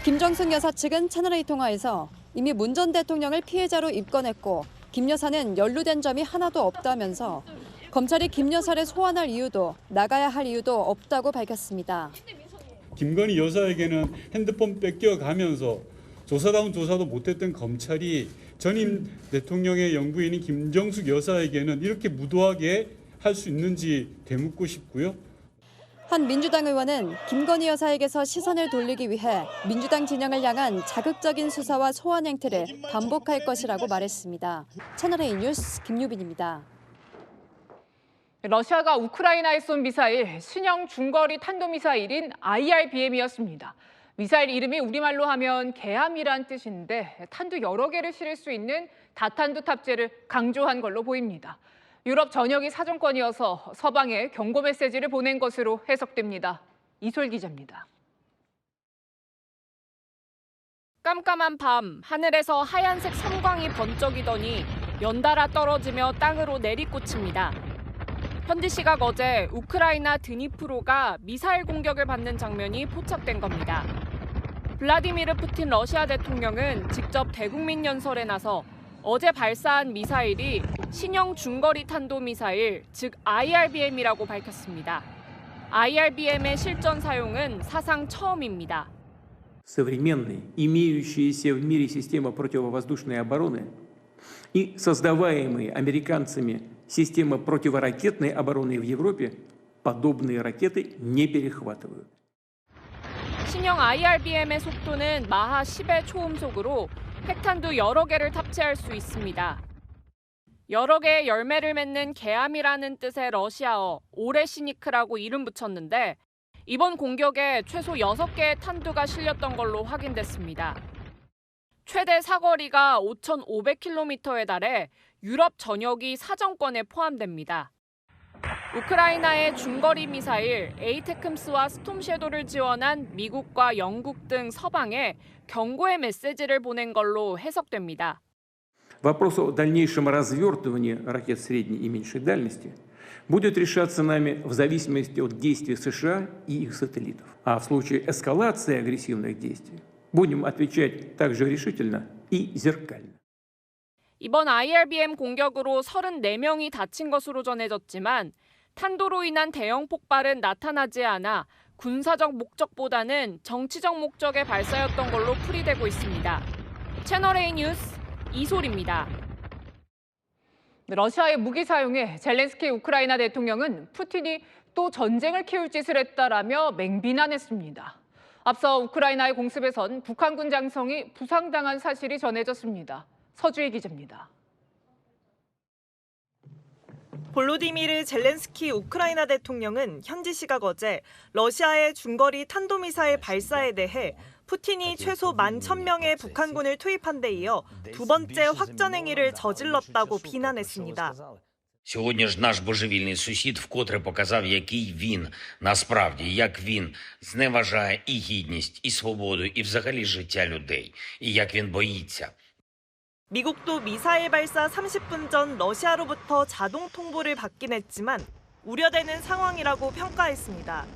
김정숙 여사 측은 채널A 통화에서 이미 문 전 대통령을 피해자로 입건했고 김 여사는 연루된 점이 하나도 없다면서 검찰이 김 여사를 소환할 이유도 나가야 할 이유도 없다고 밝혔습니다. 김건희 여사에게는 핸드폰 뺏겨가면서 조사다운 조사도 못했던 검찰이 전임 대통령의 영부인인 김정숙 여사에게는 이렇게 무도하게 할 수 있는지 되묻고 싶고요. 한 민주당 의원은 김건희 여사에게서 시선을 돌리기 위해 민주당 진영을 향한 자극적인 수사와 소환 행태를 반복할 것이라고 말했습니다. 채널A 뉴스 김유빈입니다. 러시아가 우크라이나에 쏜 미사일 신형 중거리 탄도미사일인 IRBM이었습니다. 미사일 이름이 우리말로 하면 개함이란 뜻인데 탄두 여러 개를 실을 수 있는 다탄두 탑재를 강조한 걸로 보입니다. 유럽 전역이 사정권이어서 서방에 경고 메시지를 보낸 것으로 해석됩니다. 이솔 기자입니다. 깜깜한 밤, 하늘에서 하얀색 섬광이 번쩍이더니 연달아 떨어지며 땅으로 내리꽂힙니다. 현지 시각 어제 우크라이나 드니프로가 미사일 공격을 받는 장면이 포착된 겁니다. 블라디미르 푸틴 러시아 대통령은 직접 대국민 연설에 나서 어제 발사한 미사일이 신형 중거리 탄도미사일, 즉 IRBM이라고 밝혔습니다. IRBM의 실전 사용은 사상 처음입니다. Современные, имеющиеся в мире системы противовоздушной обороны и создаваемые американцами системы противоракетной обороны в Европе подобные ракеты не перехватывают. 신형 IRBM의 속도는 마하 10의 초음속으로 핵탄두 여러 개를 탑재할 수 있습니다. 여러 개의 열매를 맺는 개함이라는 뜻의 러시아어 오레시니크라고 이름 붙였는데 이번 공격에 최소 6개의 탄두가 실렸던 걸로 확인됐습니다. 최대 사거리가 5,500km에 달해 유럽 전역이 사정권에 포함됩니다. 우크라이나의 중거리 미사일 에이테크임스와 스톰섀도를 지원한 미국과 영국 등 서방에 경고의 메시지를 보낸 걸로 해석됩니다. Вопрос о дальнейшем развертывании ракет средней и меньшей дальности будет решаться нами в зависимости от действий США и их сателлитов. А в случае эскалации агрессивных действий будем отвечать также решительно и зеркально. 이번 IRBM 공격으로 34명이 다친 것으로 전해졌지만 탄도로 인한 대형 폭발은 나타나지 않아 군사적 목적보다는 정치적 목적의 발사였던 걸로 풀이되고 있습니다. 채널A 뉴스 이솔입니다. 러시아의 무기 사용에 젤렌스키 우크라이나 대통령은 푸틴이 또 전쟁을 키울 짓을 했다라며 맹비난했습니다. 앞서 우크라이나의 공습에선 북한군 장성이 부상당한 사실이 전해졌습니다. 서주희 기자입니다. 볼로디미르 젤렌스키 우크라이나 대통령은 현지 시각 어제 러시아의 중거리 탄도미사일 발사에 대해 푸틴이 최소 11,000명의 북한군을 투입한 데 이어 두 번째 확전 행위를 저질렀다고 비난했습니다. Сьогодні ж наш божевільний сусід вкотре показав, який він насправді, як він зневажає і гідність, і свободу, і взагалі життя людей, і як він боїться. 미국도 미사일 발사 30분 전 러시아로부터 자동 통보를 받긴 했지만 우려되는 상황이라고 평가했습니다.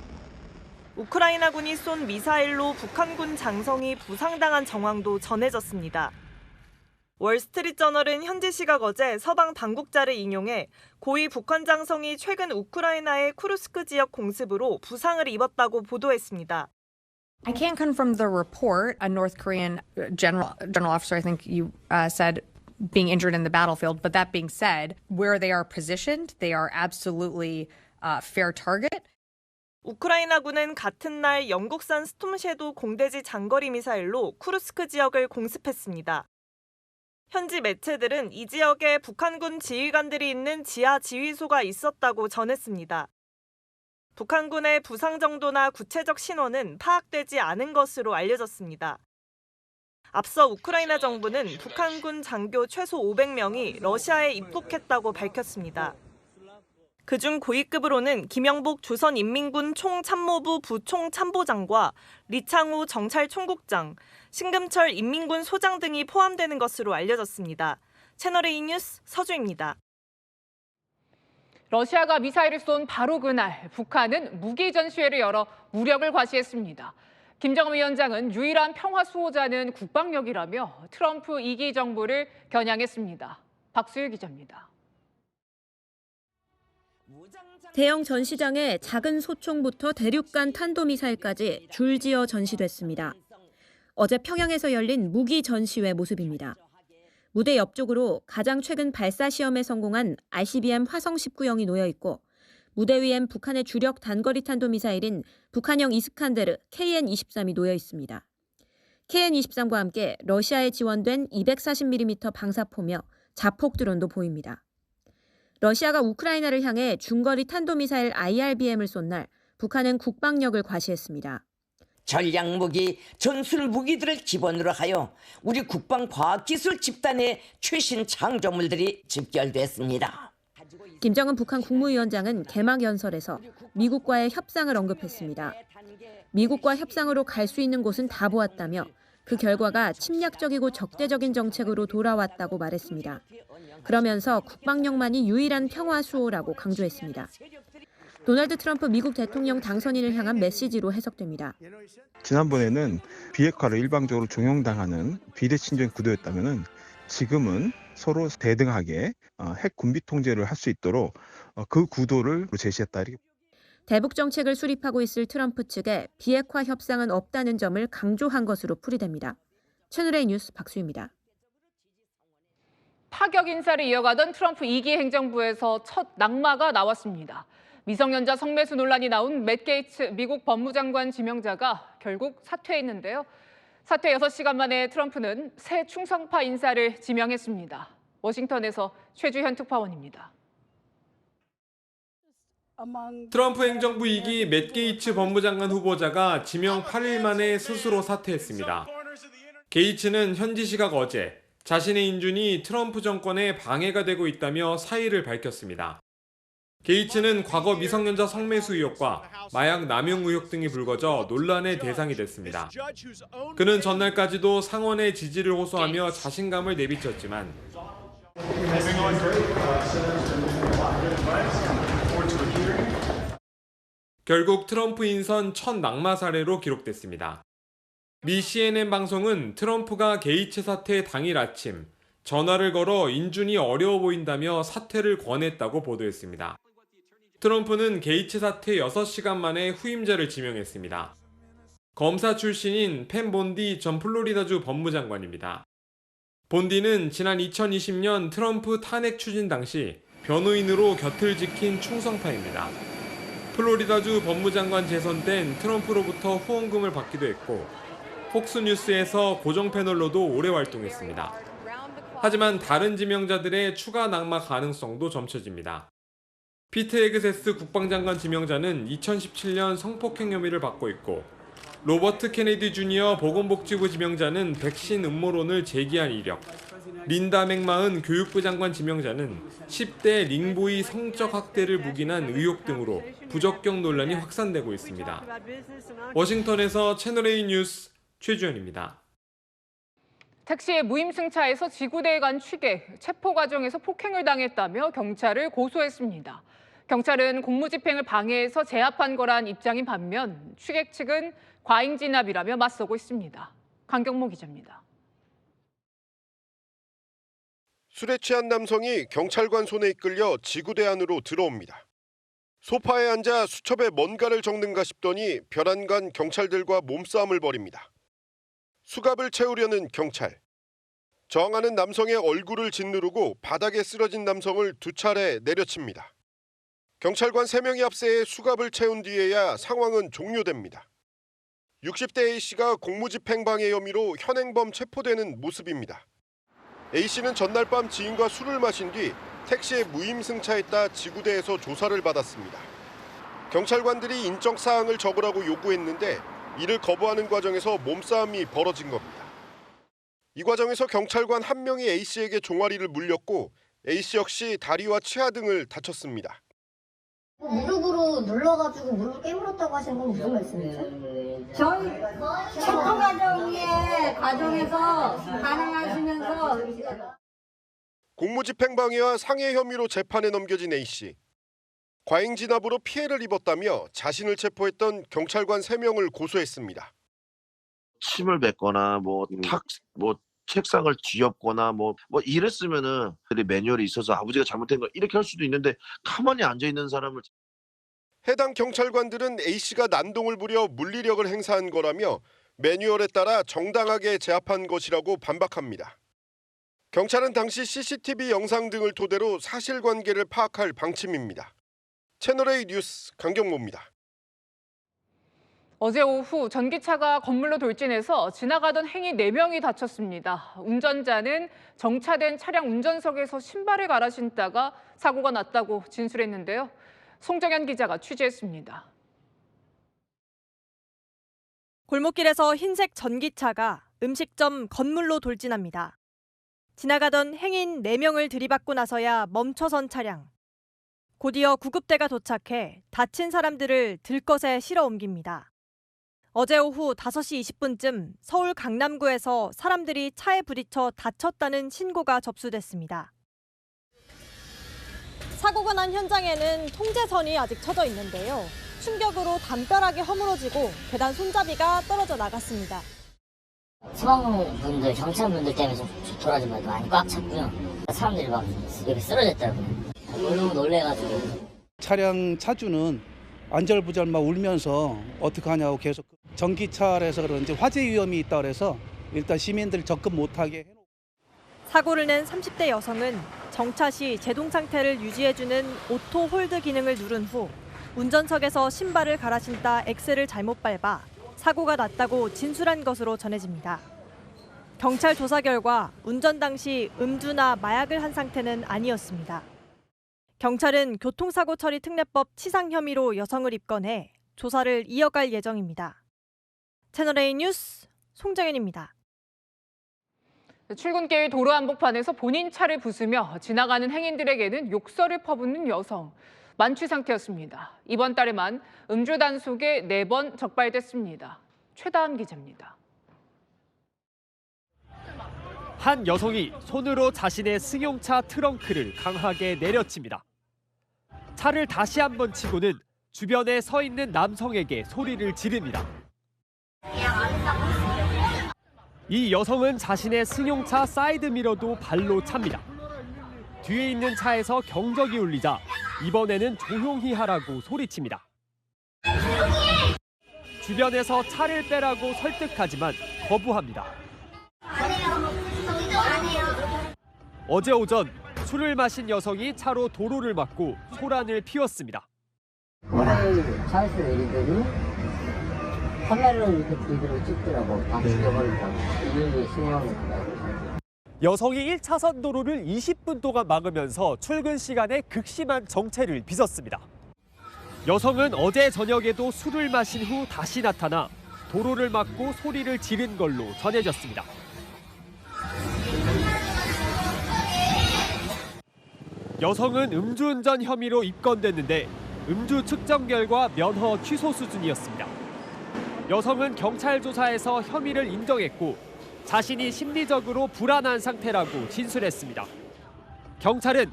우크라이나군이 쏜 미사일로 북한군 장성이 부상당한 정황도 전해졌습니다. 월스트리트저널은 현지 시각 어제 서방 당국자를 인용해 고위 북한 장성이 최근 우크라이나의 쿠르스크 지역 공습으로 부상을 입었다고 보도했습니다. I can't confirm the report. A North Korean general officer, I think you said, being injured in the battlefield. But that being said, where they are positioned, they are absolutely fair target. 우크라이나군은 같은 날 영국산 스톰섀도 공대지 장거리 미사일로 쿠르스크 지역을 공습했습니다. 현지 매체들은 이 지역에 북한군 지휘관들이 있는 지하 지휘소가 있었다고 전했습니다. 북한군의 부상 정도나 구체적 신원은 파악되지 않은 것으로 알려졌습니다. 앞서 우크라이나 정부는 북한군 장교 최소 500명이 러시아에 입국했다고 밝혔습니다. 그중 고위급으로는 김영복 조선인민군 총참모부 부총참모장과 리창우 정찰총국장, 신금철 인민군 소장 등이 포함되는 것으로 알려졌습니다. 채널A 뉴스 서주입니다. 러시아가 미사일을 쏜 바로 그날 북한은 무기 전시회를 열어 무력을 과시했습니다. 김정은 위원장은 유일한 평화 수호자는 국방력이라며 트럼프 2기 정부를 겨냥했습니다. 박수유 기자입니다. 대형 전시장에 작은 소총부터 대륙간 탄도미사일까지 줄지어 전시됐습니다. 어제 평양에서 열린 무기 전시회 모습입니다. 무대 옆쪽으로 가장 최근 발사 시험에 성공한 ICBM 화성 19형이 놓여 있고 무대 위엔 북한의 주력 단거리 탄도미사일인 북한형 이스칸데르 KN-23이 놓여 있습니다. KN-23과 함께 러시아에 지원된 240mm 방사포며 자폭 드론도 보입니다. 러시아가 우크라이나를 향해 중거리 탄도미사일 IRBM을 쏜 날 북한은 국방력을 과시했습니다. 전략무기, 전술무기들을 기본으로 하여 우리 국방과학기술 집단의 최신 창조물들이 집결됐습니다. 김정은 북한 국무위원장은 개막 연설에서 미국과의 협상을 언급했습니다. 미국과 협상으로 갈 수 있는 곳은 다 보았다며 그 결과가 침략적이고 적대적인 정책으로 돌아왔다고 말했습니다. 그러면서 국방력만이 유일한 평화 수호라고 강조했습니다. 도널드 트럼프 미국 대통령 당선인을 향한 메시지로 해석됩니다. 지난번에는 비핵화를 일방적으로 종용당하는 비대칭적인 구도였다면 지금은 서로 대등하게 핵 군비 통제를 할 수 있도록 그 구도를 제시했다. 대북 정책을 수립하고 있을 트럼프 측에 비핵화 협상은 없다는 점을 강조한 것으로 풀이됩니다. 채널A 뉴스 박수희입니다. 파격 인사를 이어가던 트럼프 2기 행정부에서 첫 낙마가 나왔습니다. 미성년자 성매수 논란이 나온 맷 게이츠 미국 법무장관 지명자가 결국 사퇴했는데요. 사퇴 6시간 만에 트럼프는 새 충성파 인사를 지명했습니다. 워싱턴에서 최주현 특파원입니다. 트럼프 행정부 2기 맷 게이츠 법무장관 후보자가 지명 8일 만에 스스로 사퇴했습니다. 게이츠는 현지 시각 어제 자신의 인준이 트럼프 정권에 방해가 되고 있다며 사의를 밝혔습니다. 게이츠는 과거 미성년자 성매수 의혹과 마약 남용 의혹 등이 불거져 논란의 대상이 됐습니다. 그는 전날까지도 상원의 지지를 호소하며 자신감을 내비쳤지만 결국 트럼프 인선 첫 낙마 사례로 기록됐습니다. 미 CNN 방송은 트럼프가 게이츠 사퇴 당일 아침 전화를 걸어 인준이 어려워 보인다며 사퇴를 권했다고 보도했습니다. 트럼프는 게이츠 사퇴 6시간 만에 후임자를 지명했습니다. 검사 출신인 펜 본디 전 플로리다주 법무장관입니다. 본디는 지난 2020년 트럼프 탄핵 추진 당시 변호인으로 곁을 지킨 충성파입니다. 플로리다주 법무장관 재선 땐 트럼프로부터 후원금을 받기도 했고 폭스뉴스에서 고정 패널로도 오래 활동했습니다. 하지만 다른 지명자들의 추가 낙마 가능성도 점쳐집니다. 피트 헤그세스 국방장관 지명자는 2017년 성폭행 혐의를 받고 있고 로버트 케네디 주니어 보건복지부 지명자는 백신 음모론을 제기한 이력, 린다 맥마흔 교육부 장관 지명자는 10대 링보이 성적 학대를 묵인한 의혹 등으로 부적격 논란이 확산되고 있습니다. 워싱턴에서 채널A 뉴스 최주현입니다. 택시의 무임승차에서 지구대에 간 취객, 체포 과정에서 폭행을 당했다며 경찰을 고소했습니다. 경찰은 공무집행을 방해해서 제압한 거란 입장인 반면 취객 측은 과잉 진압이라며 맞서고 있습니다. 강경모 기자입니다. 술에 취한 남성이 경찰관 손에 이끌려 지구대 안으로 들어옵니다. 소파에 앉아 수첩에 뭔가를 적는가 싶더니 벼란간 경찰들과 몸싸움을 벌입니다. 수갑을 채우려는 경찰. 저항하는 남성의 얼굴을 짓누르고 바닥에 쓰러진 남성을 2차례 내려칩니다. 경찰관 3명이 앞세에 수갑을 채운 뒤에야 상황은 종료됩니다. 60대 A씨가 공무집행 방해 혐의로 현행범 체포되는 모습입니다. A씨는 전날 밤 지인과 술을 마신 뒤 택시에 무임승차했다 지구대에서 조사를 받았습니다. 경찰관들이 인적 사항을 적으라고 요구했는데 이를 거부하는 과정에서 몸싸움이 벌어진 겁니다. 이 과정에서 경찰관 1명이 A씨에게 종아리를 물렸고 A씨 역시 다리와 치아 등을 다쳤습니다. 무릎으로 눌러가지고 무릎을 깨물었다고 하시는 건 무슨 말씀이죠? 저희 체포 과정에서 반항하시면서 공무집행 방해와 상해 혐의로 재판에 넘겨진 A씨. 과잉 진압으로 피해를 입었다며 자신을 체포했던 경찰관 3명을 고소했습니다. 침을 뱉거나 뭐 책상을 뒤엎거나 뭐 이랬으면은 매뉴얼이 있어서 아버지가 잘못된 거 이렇게 할 수도 있는데 가만히 앉아 있는 사람을 해당 경찰관들은 A씨가 난동을 부려 물리력을 행사한 거라며 매뉴얼에 따라 정당하게 제압한 것이라고 반박합니다. 경찰은 당시 CCTV 영상 등을 토대로 사실관계를 파악할 방침입니다. 채널A 뉴스 강경모입니다. 어제 오후 전기차가 건물로 돌진해서 지나가던 행인 4명이 다쳤습니다. 운전자는 정차된 차량 운전석에서 신발을 갈아 신다가 사고가 났다고 진술했는데요. 송정현 기자가 취재했습니다. 골목길에서 흰색 전기차가 음식점 건물로 돌진합니다. 지나가던 행인 4명을 들이받고 나서야 멈춰선 차량. 곧이어 구급대가 도착해 다친 사람들을 들것에 실어 옮깁니다. 어제 오후 5시 20분쯤 서울 강남구에서 사람들이 차에 부딪혀 다쳤다는 신고가 접수됐습니다. 사고가 난 현장에는 통제선이 아직 쳐져 있는데요. 충격으로 담벼락이 허물어지고 계단 손잡이가 떨어져 나갔습니다. 소방분들, 경찰분들 때문에 좀 돌아지면 많이 꽉 찼고요. 사람들이 막 여기 쓰러졌더라고요. 너무 놀래가지고. 차량 차주는 안절부절 막 울면서 어떡하냐고 계속 전기차라서 그런지 화재 위험이 있다 그래서 일단 시민들 접근 못하게 해놓고. 사고를 낸 30대 여성은 정차 시 제동 상태를 유지해주는 오토 홀드 기능을 누른 후 운전석에서 신발을 갈아 신다 엑셀을 잘못 밟아 사고가 났다고 진술한 것으로 전해집니다. 경찰 조사 결과 운전 당시 음주나 마약을 한 상태는 아니었습니다. 경찰은 교통사고 처리 특례법 치상 혐의로 여성을 입건해 조사를 이어갈 예정입니다. 채널A 뉴스 송정현입니다. 출근길 도로 한복판에서 본인 차를 부수며 지나가는 행인들에게는 욕설을 퍼붓는 여성. 만취 상태였습니다. 이번 달에만 음주 단속에 4번 적발됐습니다. 최다한 기자입니다. 한 여성이 손으로 자신의 승용차 트렁크를 강하게 내려칩니다. 차를 다시 한번 치고는 주변에 서 있는 남성에게 소리를 지릅니다. 이 여성은 자신의 승용차 사이드미러도 발로 찹니다. 뒤에 있는 차에서 경적이 울리자 이번에는 조용히 하라고 소리칩니다. 주변에서 차를 빼라고 설득하지만 거부합니다. 어제 오전 술을 마신 여성이 차로 도로를 막고 소란을 피웠습니다. 오늘 차에서 내리더니 카메라를 이렇게 뒤로 찍더라고. 다 죽여버린다고. 이게 신고하고. 여성이 1차선 도로를 20분 동안 막으면서 출근 시간에 극심한 정체를 빚었습니다. 여성은 어제 저녁에도 술을 마신 후 다시 나타나 도로를 막고 소리를 지른 걸로 전해졌습니다. 여성은 음주운전 혐의로 입건됐는데 음주 측정 결과 면허 취소 수준이었습니다. 여성은 경찰 조사에서 혐의를 인정했고 자신이 심리적으로 불안한 상태라고 진술했습니다. 경찰은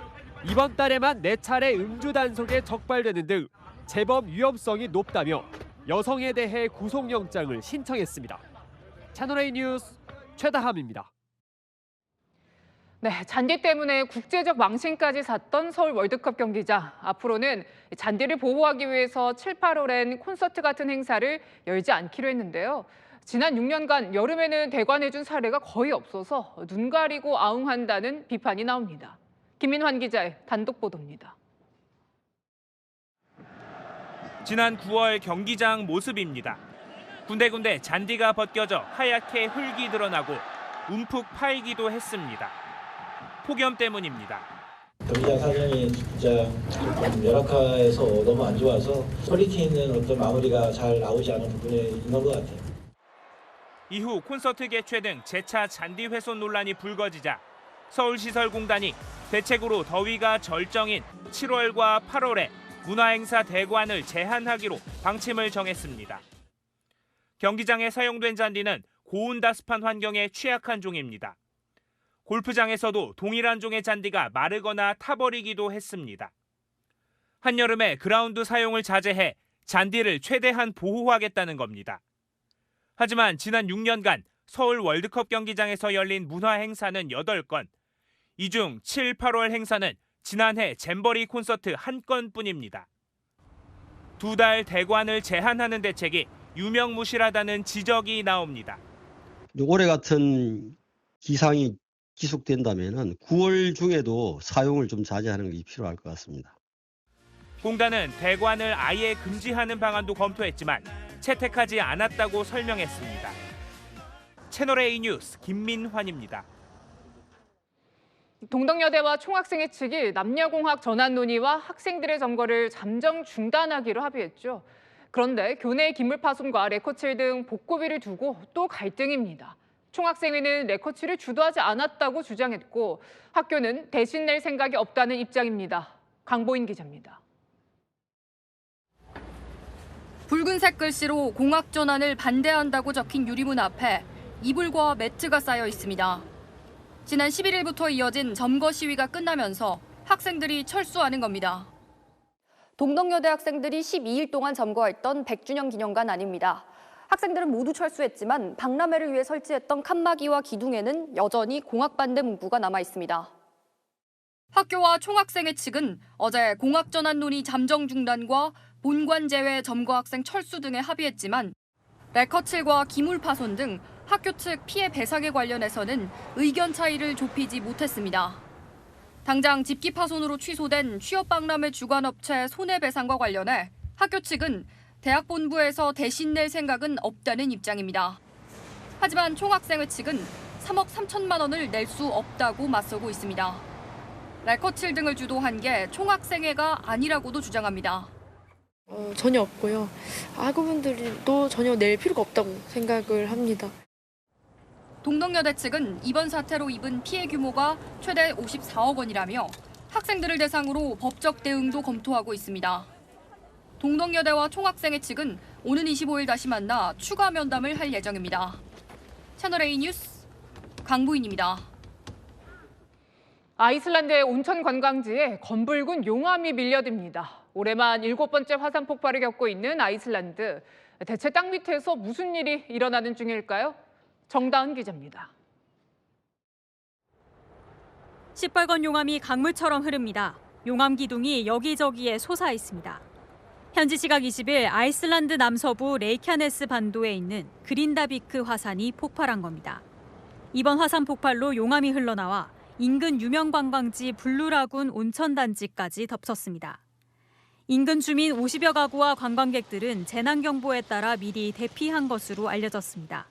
이번 달에만 4차례 음주 단속에 적발되는 등 재범 위험성이 높다며 여성에 대해 구속영장을 신청했습니다. 채널A 뉴스 최다함입니다. 네, 잔디 때문에 국제적 망신까지 샀던 서울 월드컵 경기장. 앞으로는 잔디를 보호하기 위해서 7, 8월엔 콘서트 같은 행사를 열지 않기로 했는데요. 지난 6년간 여름에는 대관해준 사례가 거의 없어서 눈 가리고 아웅한다는 비판이 나옵니다. 김민환 기자의 단독 보도입니다. 지난 9월 경기장 모습입니다. 군데군데 잔디가 벗겨져 하얗게 흙이 드러나고 움푹 파이기도 했습니다. 폭염 때문입니다. 경기장 사정이 진짜 조금 열악해서 너무 안 좋아서 퀄리티 있는 어떤 마무리가 잘 나오지 않은 부분에 있는 것 같아요. 이후 콘서트 개최 등 재차 잔디 훼손 논란이 불거지자 서울시설공단이 대책으로 더위가 절정인 7월과 8월에 문화행사 대관을 제한하기로 방침을 정했습니다. 경기장에 사용된 잔디는 고온다습한 환경에 취약한 종입니다. 골프장에서도 동일한 종의 잔디가 마르거나 타버리기도 했습니다. 한여름에 그라운드 사용을 자제해 잔디를 최대한 보호하겠다는 겁니다. 하지만 지난 6년간 서울 월드컵 경기장에서 열린 문화 행사는 8건. 이 중 7, 8월 행사는 지난해 잼버리 콘서트 1건뿐입니다. 2달 대관을 제한하는 대책이 유명무실하다는 지적이 나옵니다. 올해 같은 기상이 지속된다면 9월 중에도 사용을 좀 자제하는 게 필요할 것 같습니다. 공단은 대관을 아예 금지하는 방안도 검토했지만 채택하지 않았다고 설명했습니다. 채널A 뉴스 김민환입니다. 동덕여대와 총학생회 측이 남녀공학 전환 논의와 학생들의 점거를 잠정 중단하기로 합의했죠. 그런데 교내 기물 파손과 레커칠 등 복구비를 두고 또 갈등입니다. 총학생회는 레커칠을 주도하지 않았다고 주장했고 학교는 대신 낼 생각이 없다는 입장입니다. 강보인 기자입니다. 붉은색 글씨로 공학 전환을 반대한다고 적힌 유리문 앞에 이불과 매트가 쌓여 있습니다. 지난 11일부터 이어진 점거 시위가 끝나면서 학생들이 철수하는 겁니다. 동덕여대 학생들이 12일 동안 점거했던 100주년 기념관 아닙니다. 학생들은 모두 철수했지만 박람회를 위해 설치했던 칸막이와 기둥에는 여전히 공학 반대 문구가 남아 있습니다. 학교와 총학생회 측은 어제 공학 전환 논의 잠정 중단과 본관 제외 점거 학생 철수 등에 합의했지만 레커칠과 기물 파손 등 학교 측 피해 배상에 관련해서는 의견 차이를 좁히지 못했습니다. 당장 집기 파손으로 취소된 취업 박람회 주관업체 손해배상과 관련해 학교 측은 대학 본부에서 대신 낼 생각은 없다는 입장입니다. 하지만 총학생회 측은 3억 3천만 원을 낼 수 없다고 맞서고 있습니다. 레커칠 등을 주도한 게 총학생회가 아니라고도 주장합니다. 전혀 없고요. 학우분들도 전혀 낼 필요가 없다고 생각을 합니다. 동덕여대 측은 이번 사태로 입은 피해 규모가 최대 54억 원이라며 학생들을 대상으로 법적 대응도 검토하고 있습니다. 동덕여대와 총학생회 측은 오는 25일 다시 만나 추가 면담을 할 예정입니다. 채널A 뉴스 강보인입니다. 아이슬란드의 온천 관광지에 검붉은 용암이 밀려듭니다. 올해만 7번째 화산 폭발을 겪고 있는 아이슬란드. 대체 땅 밑에서 무슨 일이 일어나는 중일까요? 정다은 기자입니다. 시뻘건 용암이 강물처럼 흐릅니다. 용암 기둥이 여기저기에 솟아 있습니다. 현지 시각 20일 아이슬란드 남서부 레이캬네스 반도에 있는 그린다비크 화산이 폭발한 겁니다. 이번 화산 폭발로 용암이 흘러나와 인근 유명 관광지 블루라군 온천단지까지 덮쳤습니다. 인근 주민 50여 가구와 관광객들은 재난경보에 따라 미리 대피한 것으로 알려졌습니다.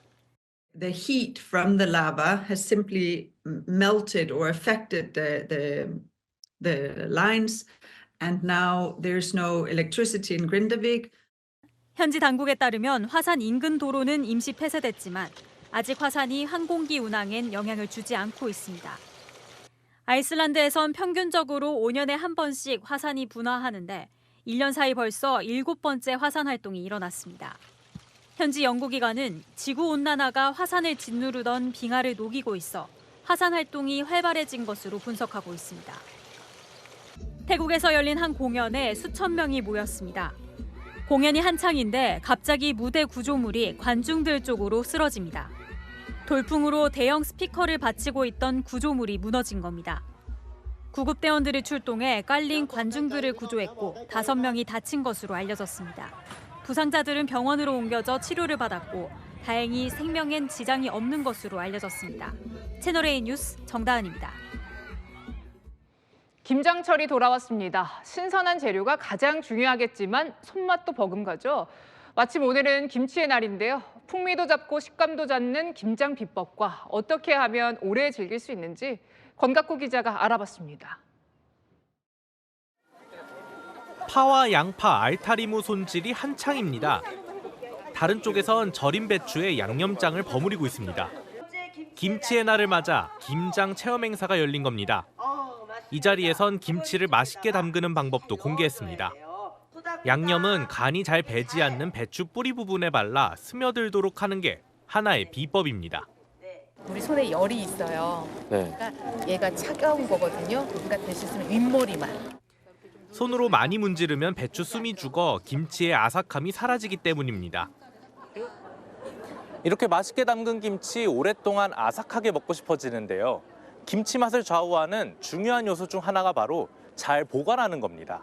The heat from the lava has simply melted or affected the lines, and now there's no electricity in Grindavik. 현지 당국에 따르면 화산 인근 도로는 임시 폐쇄됐지만 아직 화산이 항공기 운항엔 영향을 주지 않고 있습니다. 아이슬란드에선 평균적으로 5년에 한 번씩 화산이 분화하는데 1년 사이 벌써 7번째 화산 활동이 일어났습니다. 현지 연구기관은 지구온난화가 화산을 짓누르던 빙하를 녹이고 있어 화산 활동이 활발해진 것으로 분석하고 있습니다. 태국에서 열린 한 공연에 수천 명이 모였습니다. 공연이 한창인데 갑자기 무대 구조물이 관중들 쪽으로 쓰러집니다. 돌풍으로 대형 스피커를 받치고 있던 구조물이 무너진 겁니다. 구급대원들이 출동해 깔린 관중들을 구조했고 5명이 다친 것으로 알려졌습니다. 부상자들은 병원으로 옮겨져 치료를 받았고 다행히 생명엔 지장이 없는 것으로 알려졌습니다. 채널A 뉴스 정다은입니다. 김장철이 돌아왔습니다. 신선한 재료가 가장 중요하겠지만 손맛도 버금가죠. 마침 오늘은 김치의 날인데요. 풍미도 잡고 식감도 잡는 김장 비법과 어떻게 하면 오래 즐길 수 있는지 권갑구 기자가 알아봤습니다. 파와 양파, 알타리무 손질이 한창입니다. 다른 쪽에선 절인 배추에 양념장을 버무리고 있습니다. 김치의 날을 맞아 김장 체험 행사가 열린 겁니다. 이 자리에선 김치를 맛있게 담그는 방법도 공개했습니다. 양념은 간이 잘 배지 않는 배추 뿌리 부분에 발라 스며들도록 하는 게 하나의 비법입니다. 우리 손에 열이 있어요. 그러니까 얘가 차가운 거거든요. 그러니까 드시면 윗머리만. 손으로 많이 문지르면 배추 숨이 죽어 김치의 아삭함이 사라지기 때문입니다. 이렇게 맛있게 담근 김치 오랫동안 아삭하게 먹고 싶어지는데요. 김치 맛을 좌우하는 중요한 요소 중 하나가 바로 잘 보관하는 겁니다.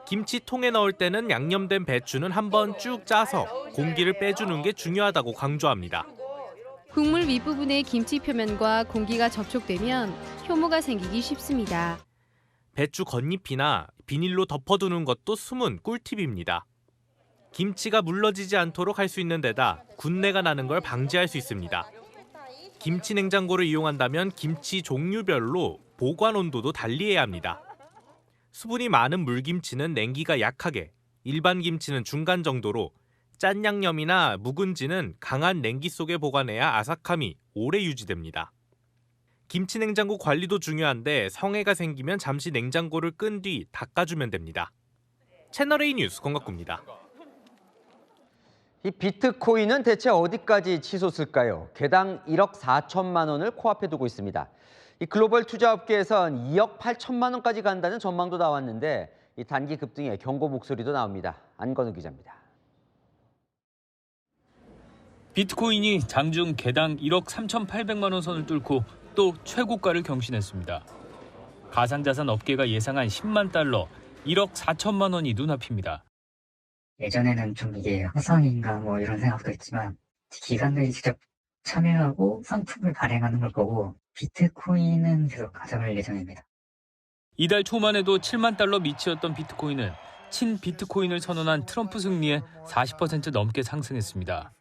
김치통에 넣을 때는 양념된 배추는 한번 쭉 짜서 공기를 빼주는 게 중요하다고 강조합니다. 국물 윗부분에 김치 표면과 공기가 접촉되면 효모가 생기기 쉽습니다. 배추 겉잎이나 비닐로 덮어두는 것도 숨은 꿀팁입니다. 김치가 물러지지 않도록 할 수 있는 데다 군내가 나는 걸 방지할 수 있습니다. 김치 냉장고를 이용한다면 김치 종류별로 보관 온도도 달리해야 합니다. 수분이 많은 물김치는 냉기가 약하게, 일반 김치는 중간 정도로, 짠 양념이나 묵은지는 강한 냉기 속에 보관해야 아삭함이 오래 유지됩니다. 김치 냉장고 관리도 중요한데 성해가 생기면 잠시 냉장고를 끈 뒤 닦아주면 됩니다. 채널A 뉴스 권갑구입니다. 이 비트코인은 대체 어디까지 치솟을까요? 개당 1억 4천만 원을 코앞에 두고 있습니다. 이 글로벌 투자업계에선 2억 8천만 원까지 간다는 전망도 나왔는데 이 단기 급등에 경고 목소리도 나옵니다. 안건우 기자입니다. 비트코인이 장중 개당 1억 3,800만 원 선을 뚫고 또 최고가를 경신했습니다. 가상자산 업계가 예상한 10만 달러, 1억 4천만 원이 눈앞입니다. 예전에는 좀 이게 허상인가 뭐 이런 생각도 했지만 기관들이 직접 참여하고 상품을 발행하는 걸 보고 비트코인은 계속 가져갈 예정입니다. 이달 초만 해도 7만 달러 미치였던 비트코인은 친 비트코인을 선언한 트럼프 승리에 40% 넘게 상승했습니다.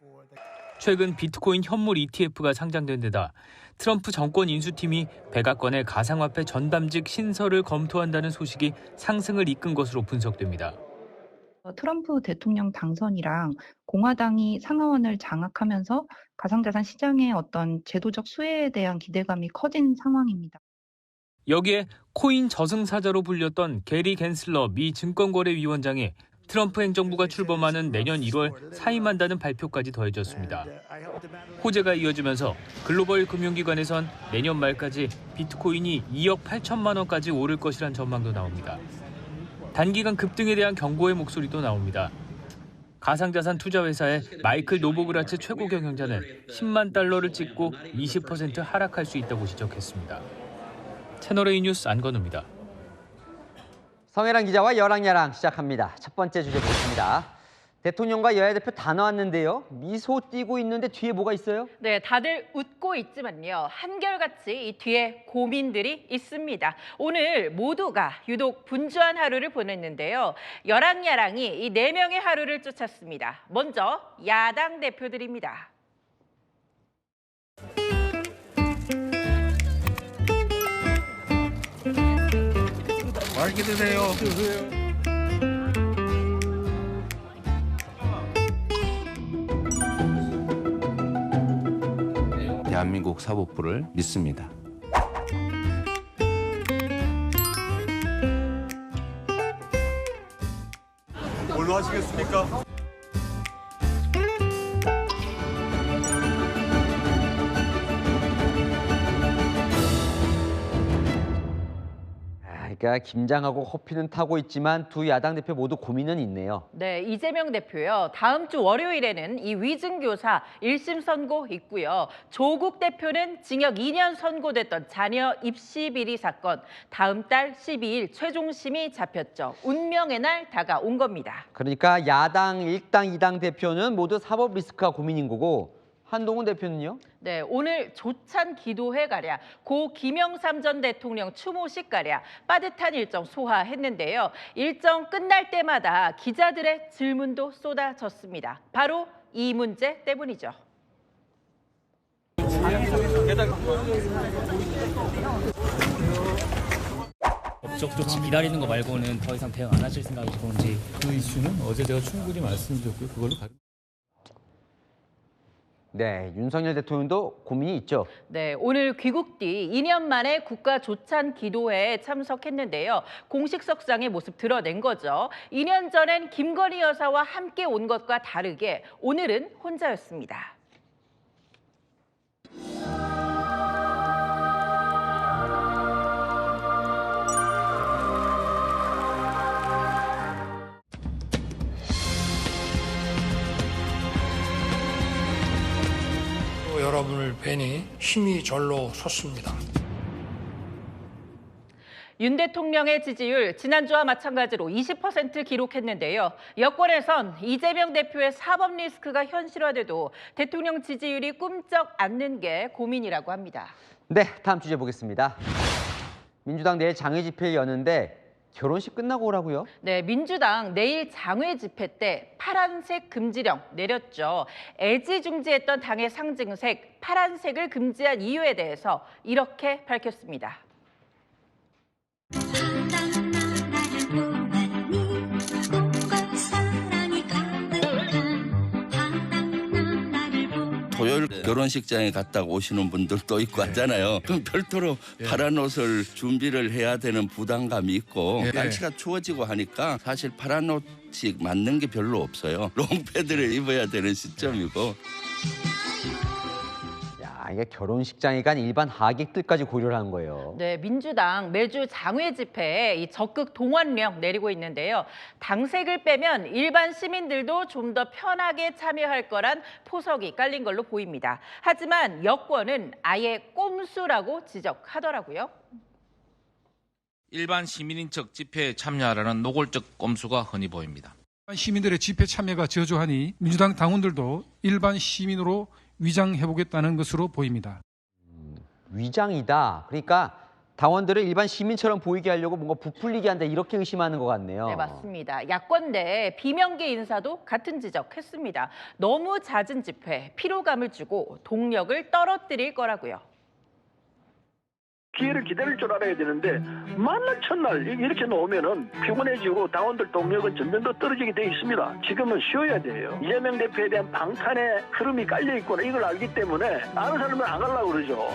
최근 비트코인 현물 ETF가 상장된 데다 트럼프 정권 인수팀이 백악관의 가상화폐 전담직 신설을 검토한다는 소식이 상승을 이끈 것으로 분석됩니다. 트럼프 대통령 당선이랑 공화당이 상하원을 장악하면서 가상자산 시장의 어떤 제도적 수혜에 대한 기대감이 커진 상황입니다. 여기에 코인 저승사자로 불렸던 게리 겐슬러 미 증권거래위원장이 트럼프 행정부가 출범하는 내년 1월 사임한다는 발표까지 더해졌습니다. 호재가 이어지면서 글로벌 금융기관에선 내년 말까지 비트코인이 2억 8천만 원까지 오를 것이란 전망도 나옵니다. 단기간 급등에 대한 경고의 목소리도 나옵니다. 가상자산 투자회사의 마이클 노보그라츠 최고 경영자는 10만 달러를 찍고 20% 하락할 수 있다고 지적했습니다. 채널A 뉴스 안건우입니다. 성혜랑 기자와 여랑야랑 시작합니다. 첫 번째 주제 보겠습니다. 대통령과 여야 대표 다 나왔는데요. 미소 띄고 있는데 뒤에 뭐가 있어요? 네, 다들 웃고 있지만요. 한결같이 이 뒤에 고민들이 있습니다. 오늘 모두가 유독 분주한 하루를 보냈는데요. 여랑야랑이 이 4명의 하루를 쫓았습니다. 먼저 야당 대표들입니다. 맛있게 드세요. 대한민국 사법부를 믿습니다. 뭘로 하시겠습니까? 그러니까 김장하고 호피는 타고 있지만 두 야당 대표 모두 고민은 있네요. 네, 이재명 대표요. 다음 주 월요일에는 이 위증교사 1심 선고 있고요. 조국 대표는 징역 2년 선고됐던 자녀 입시 비리 사건 다음 달 12일 최종심이 잡혔죠. 운명의 날 다가온 겁니다. 그러니까 야당 1당 2당 대표는 모두 사법 리스크가 고민인 거고 한동훈 대표는요? 네, 오늘 조찬 기도회 가랴, 고 김영삼 전 대통령 추모식 가랴 빠듯한 일정 소화했는데요. 일정 끝날 때마다 기자들의 질문도 쏟아졌습니다. 바로 이 문제 때문이죠. 법적 조치 기다리는 거 말고는 더 이상 대응 안 하실 생각이지 뭔지. 그 이슈는 어제 제가 충분히 말씀드렸고요. 그걸로 네, 윤석열 대통령도 고민이 있죠. 네, 오늘 귀국 뒤 2년 만에 국가 조찬 기도회에 참석했는데요. 공식석상의 모습 드러낸 거죠. 2년 전엔 김건희 여사와 함께 온 것과 다르게 오늘은 혼자였습니다. 힘이 절로 솟습니다. 윤 대통령의 지지율 지난주와 마찬가지로 20% 기록했는데요. 여권에선 이재명 대표의 사법 리스크가 현실화돼도 대통령 지지율이 꿈쩍 않는 게 고민이라고 합니다. 네, 다음 주제 보겠습니다. 민주당 내일 장외 집회를 여는데 결혼식 끝나고 오라고요? 네, 민주당 내일 장외 집회 때 파란색 금지령 내렸죠. 애지중지했던 당의 상징색 파란색을 금지한 이유에 대해서 이렇게 밝혔습니다. 토요일 결혼식장에 갔다가 오시는 분들도 있고 하잖아요. 그럼 별도로 파란 옷을 준비를 해야 되는 부담감이 있고 날씨가 추워지고 하니까 사실 파란 옷이 맞는 게 별로 없어요. 롱패드를 입어야 되는 시점이고. 이게 결혼식장에 간 일반 하객들까지 고려를 한 거예요. 네, 민주당 매주 장외 집회에 이 적극 동원령 내리고 있는데요. 당색을 빼면 일반 시민들도 좀 더 편하게 참여할 거란 포석이 깔린 걸로 보입니다. 하지만 여권은 아예 꼼수라고 지적하더라고요. 일반 시민인 척 집회에 참여하라는 노골적 꼼수가 흔히 보입니다. 시민들의 집회 참여가 저조하니 민주당 당원들도 일반 시민으로 위장해보겠다는 것으로 보입니다. 위장이다. 그러니까 당원들을 일반 시민처럼 보이게 하려고 뭔가 부풀리게 한다 이렇게 의심하는 것 같네요. 네, 맞습니다. 야권 내 비명계 인사도 같은 지적했습니다. 너무 잦은 집회, 피로감을 주고 동력을 떨어뜨릴 거라고요. 기회를 기다릴 줄 알아야 되는데 만날 첫날 이렇게 놓으면은 피곤해지고 당원들 동력은 점점 더 떨어지게 돼 있습니다. 지금은 쉬어야 돼요. 이재명 대표에 대한 방탄의 흐름이 깔려 있구나 이걸 알기 때문에 아는 사람은 안 가려고 그러죠.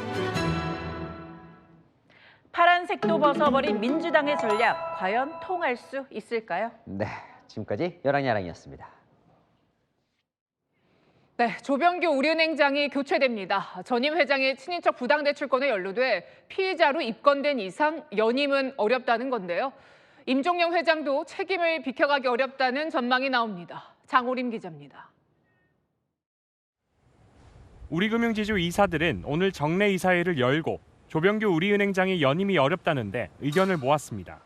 파란색도 벗어버린 민주당의 전략 과연 통할 수 있을까요? 네, 지금까지 여랑야랑이었습니다. 네, 조병규 우리은행장이 교체됩니다. 전임 회장의 친인척 부당대출건에 연루돼 피의자로 입건된 이상 연임은 어렵다는 건데요. 임종영 회장도 책임을 비켜가기 어렵다는 전망이 나옵니다. 장호림 기자입니다. 우리금융지주 이사들은 오늘 정례 이사회를 열고 조병규 우리은행장의 연임이 어렵다는데 의견을 모았습니다.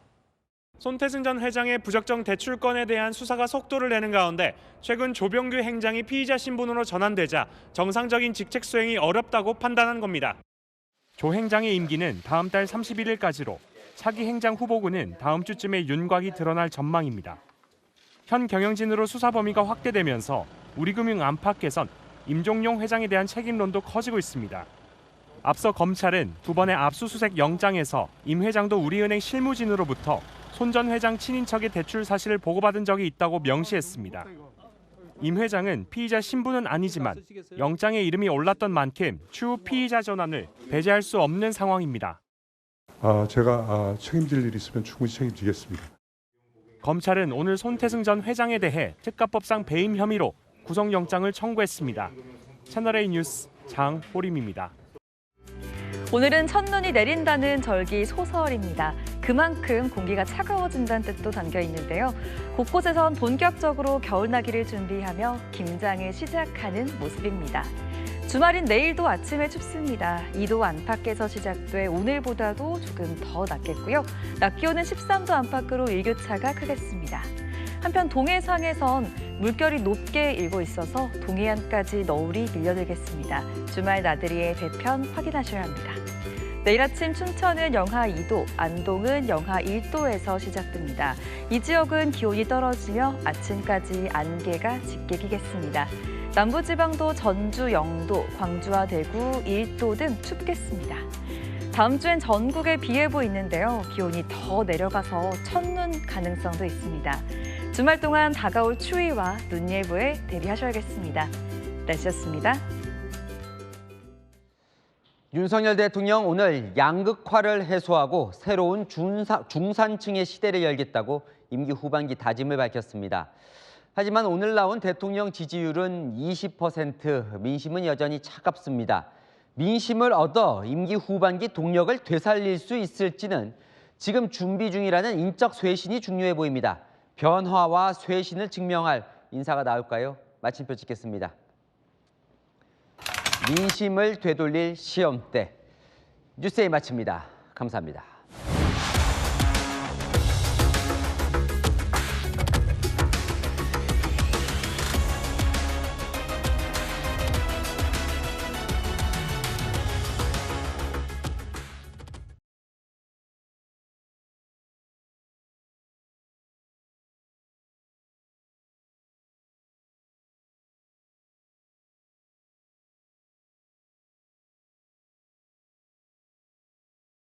손태승 전 회장의 부적정 대출건에 대한 수사가 속도를 내는 가운데 최근 조병규 행장이 피의자 신분으로 전환되자 정상적인 직책 수행이 어렵다고 판단한 겁니다. 조 행장의 임기는 다음 달 31일까지로 차기 행장 후보군은 다음 주쯤에 윤곽이 드러날 전망입니다. 현 경영진으로 수사 범위가 확대되면서 우리금융 안팎 개선, 임종용 회장에 대한 책임론도 커지고 있습니다. 앞서 검찰은 두 번의 압수수색 영장에서 임 회장도 우리은행 실무진으로부터 손 전 회장 친인척의 대출 사실을 보고받은 적이 있다고 명시했습니다. 임 회장은 피의자 신분은 아니지만 영장에 이름이 올랐던 만큼 추후 피의자 전환을 배제할 수 없는 상황입니다. 제가 책임질 일이 있으면 충분히 책임지겠습니다. 검찰은 오늘 손태승 전 회장에 대해 특가법상 배임 혐의로 구속영장을 청구했습니다. 채널A 뉴스 장호림입니다. 오늘은 첫눈이 내린다는 절기 소설입니다. 그만큼 공기가 차가워진다는 뜻도 담겨 있는데요. 곳곳에선 본격적으로 겨울나기를 준비하며 김장을 시작하는 모습입니다. 주말인 내일도 아침에 춥습니다. 2도 안팎에서 시작돼 오늘보다도 조금 더 낮겠고요. 낮 기온은 13도 안팎으로 일교차가 크겠습니다. 한편 동해상에선 물결이 높게 일고 있어서 동해안까지 너울이 밀려들겠습니다. 주말 나들이의 배편 확인하셔야 합니다. 내일 아침 춘천은 영하 2도, 안동은 영하 1도에서 시작됩니다. 이 지역은 기온이 떨어지며 아침까지 안개가 짙게 끼겠습니다. 남부지방도 전주 0도, 광주와 대구 1도 등 춥겠습니다. 다음 주엔 전국에 비 예보 있는데요. 기온이 더 내려가서 첫눈 가능성도 있습니다. 주말 동안 다가올 추위와 눈 예보에 대비하셔야겠습니다. 날씨였습니다. 윤석열 대통령 오늘 양극화를 해소하고 새로운 중산층의 시대를 열겠다고 임기 후반기 다짐을 밝혔습니다. 하지만 오늘 나온 대통령 지지율은 20%, 민심은 여전히 차갑습니다. 민심을 얻어 임기 후반기 동력을 되살릴 수 있을지는 지금 준비 중이라는 인적 쇄신이 중요해 보입니다. 변화와 쇄신을 증명할 인사가 나올까요? 마침표 찍겠습니다. 민심을 되돌릴 시험대. 뉴스에 마칩니다. 감사합니다.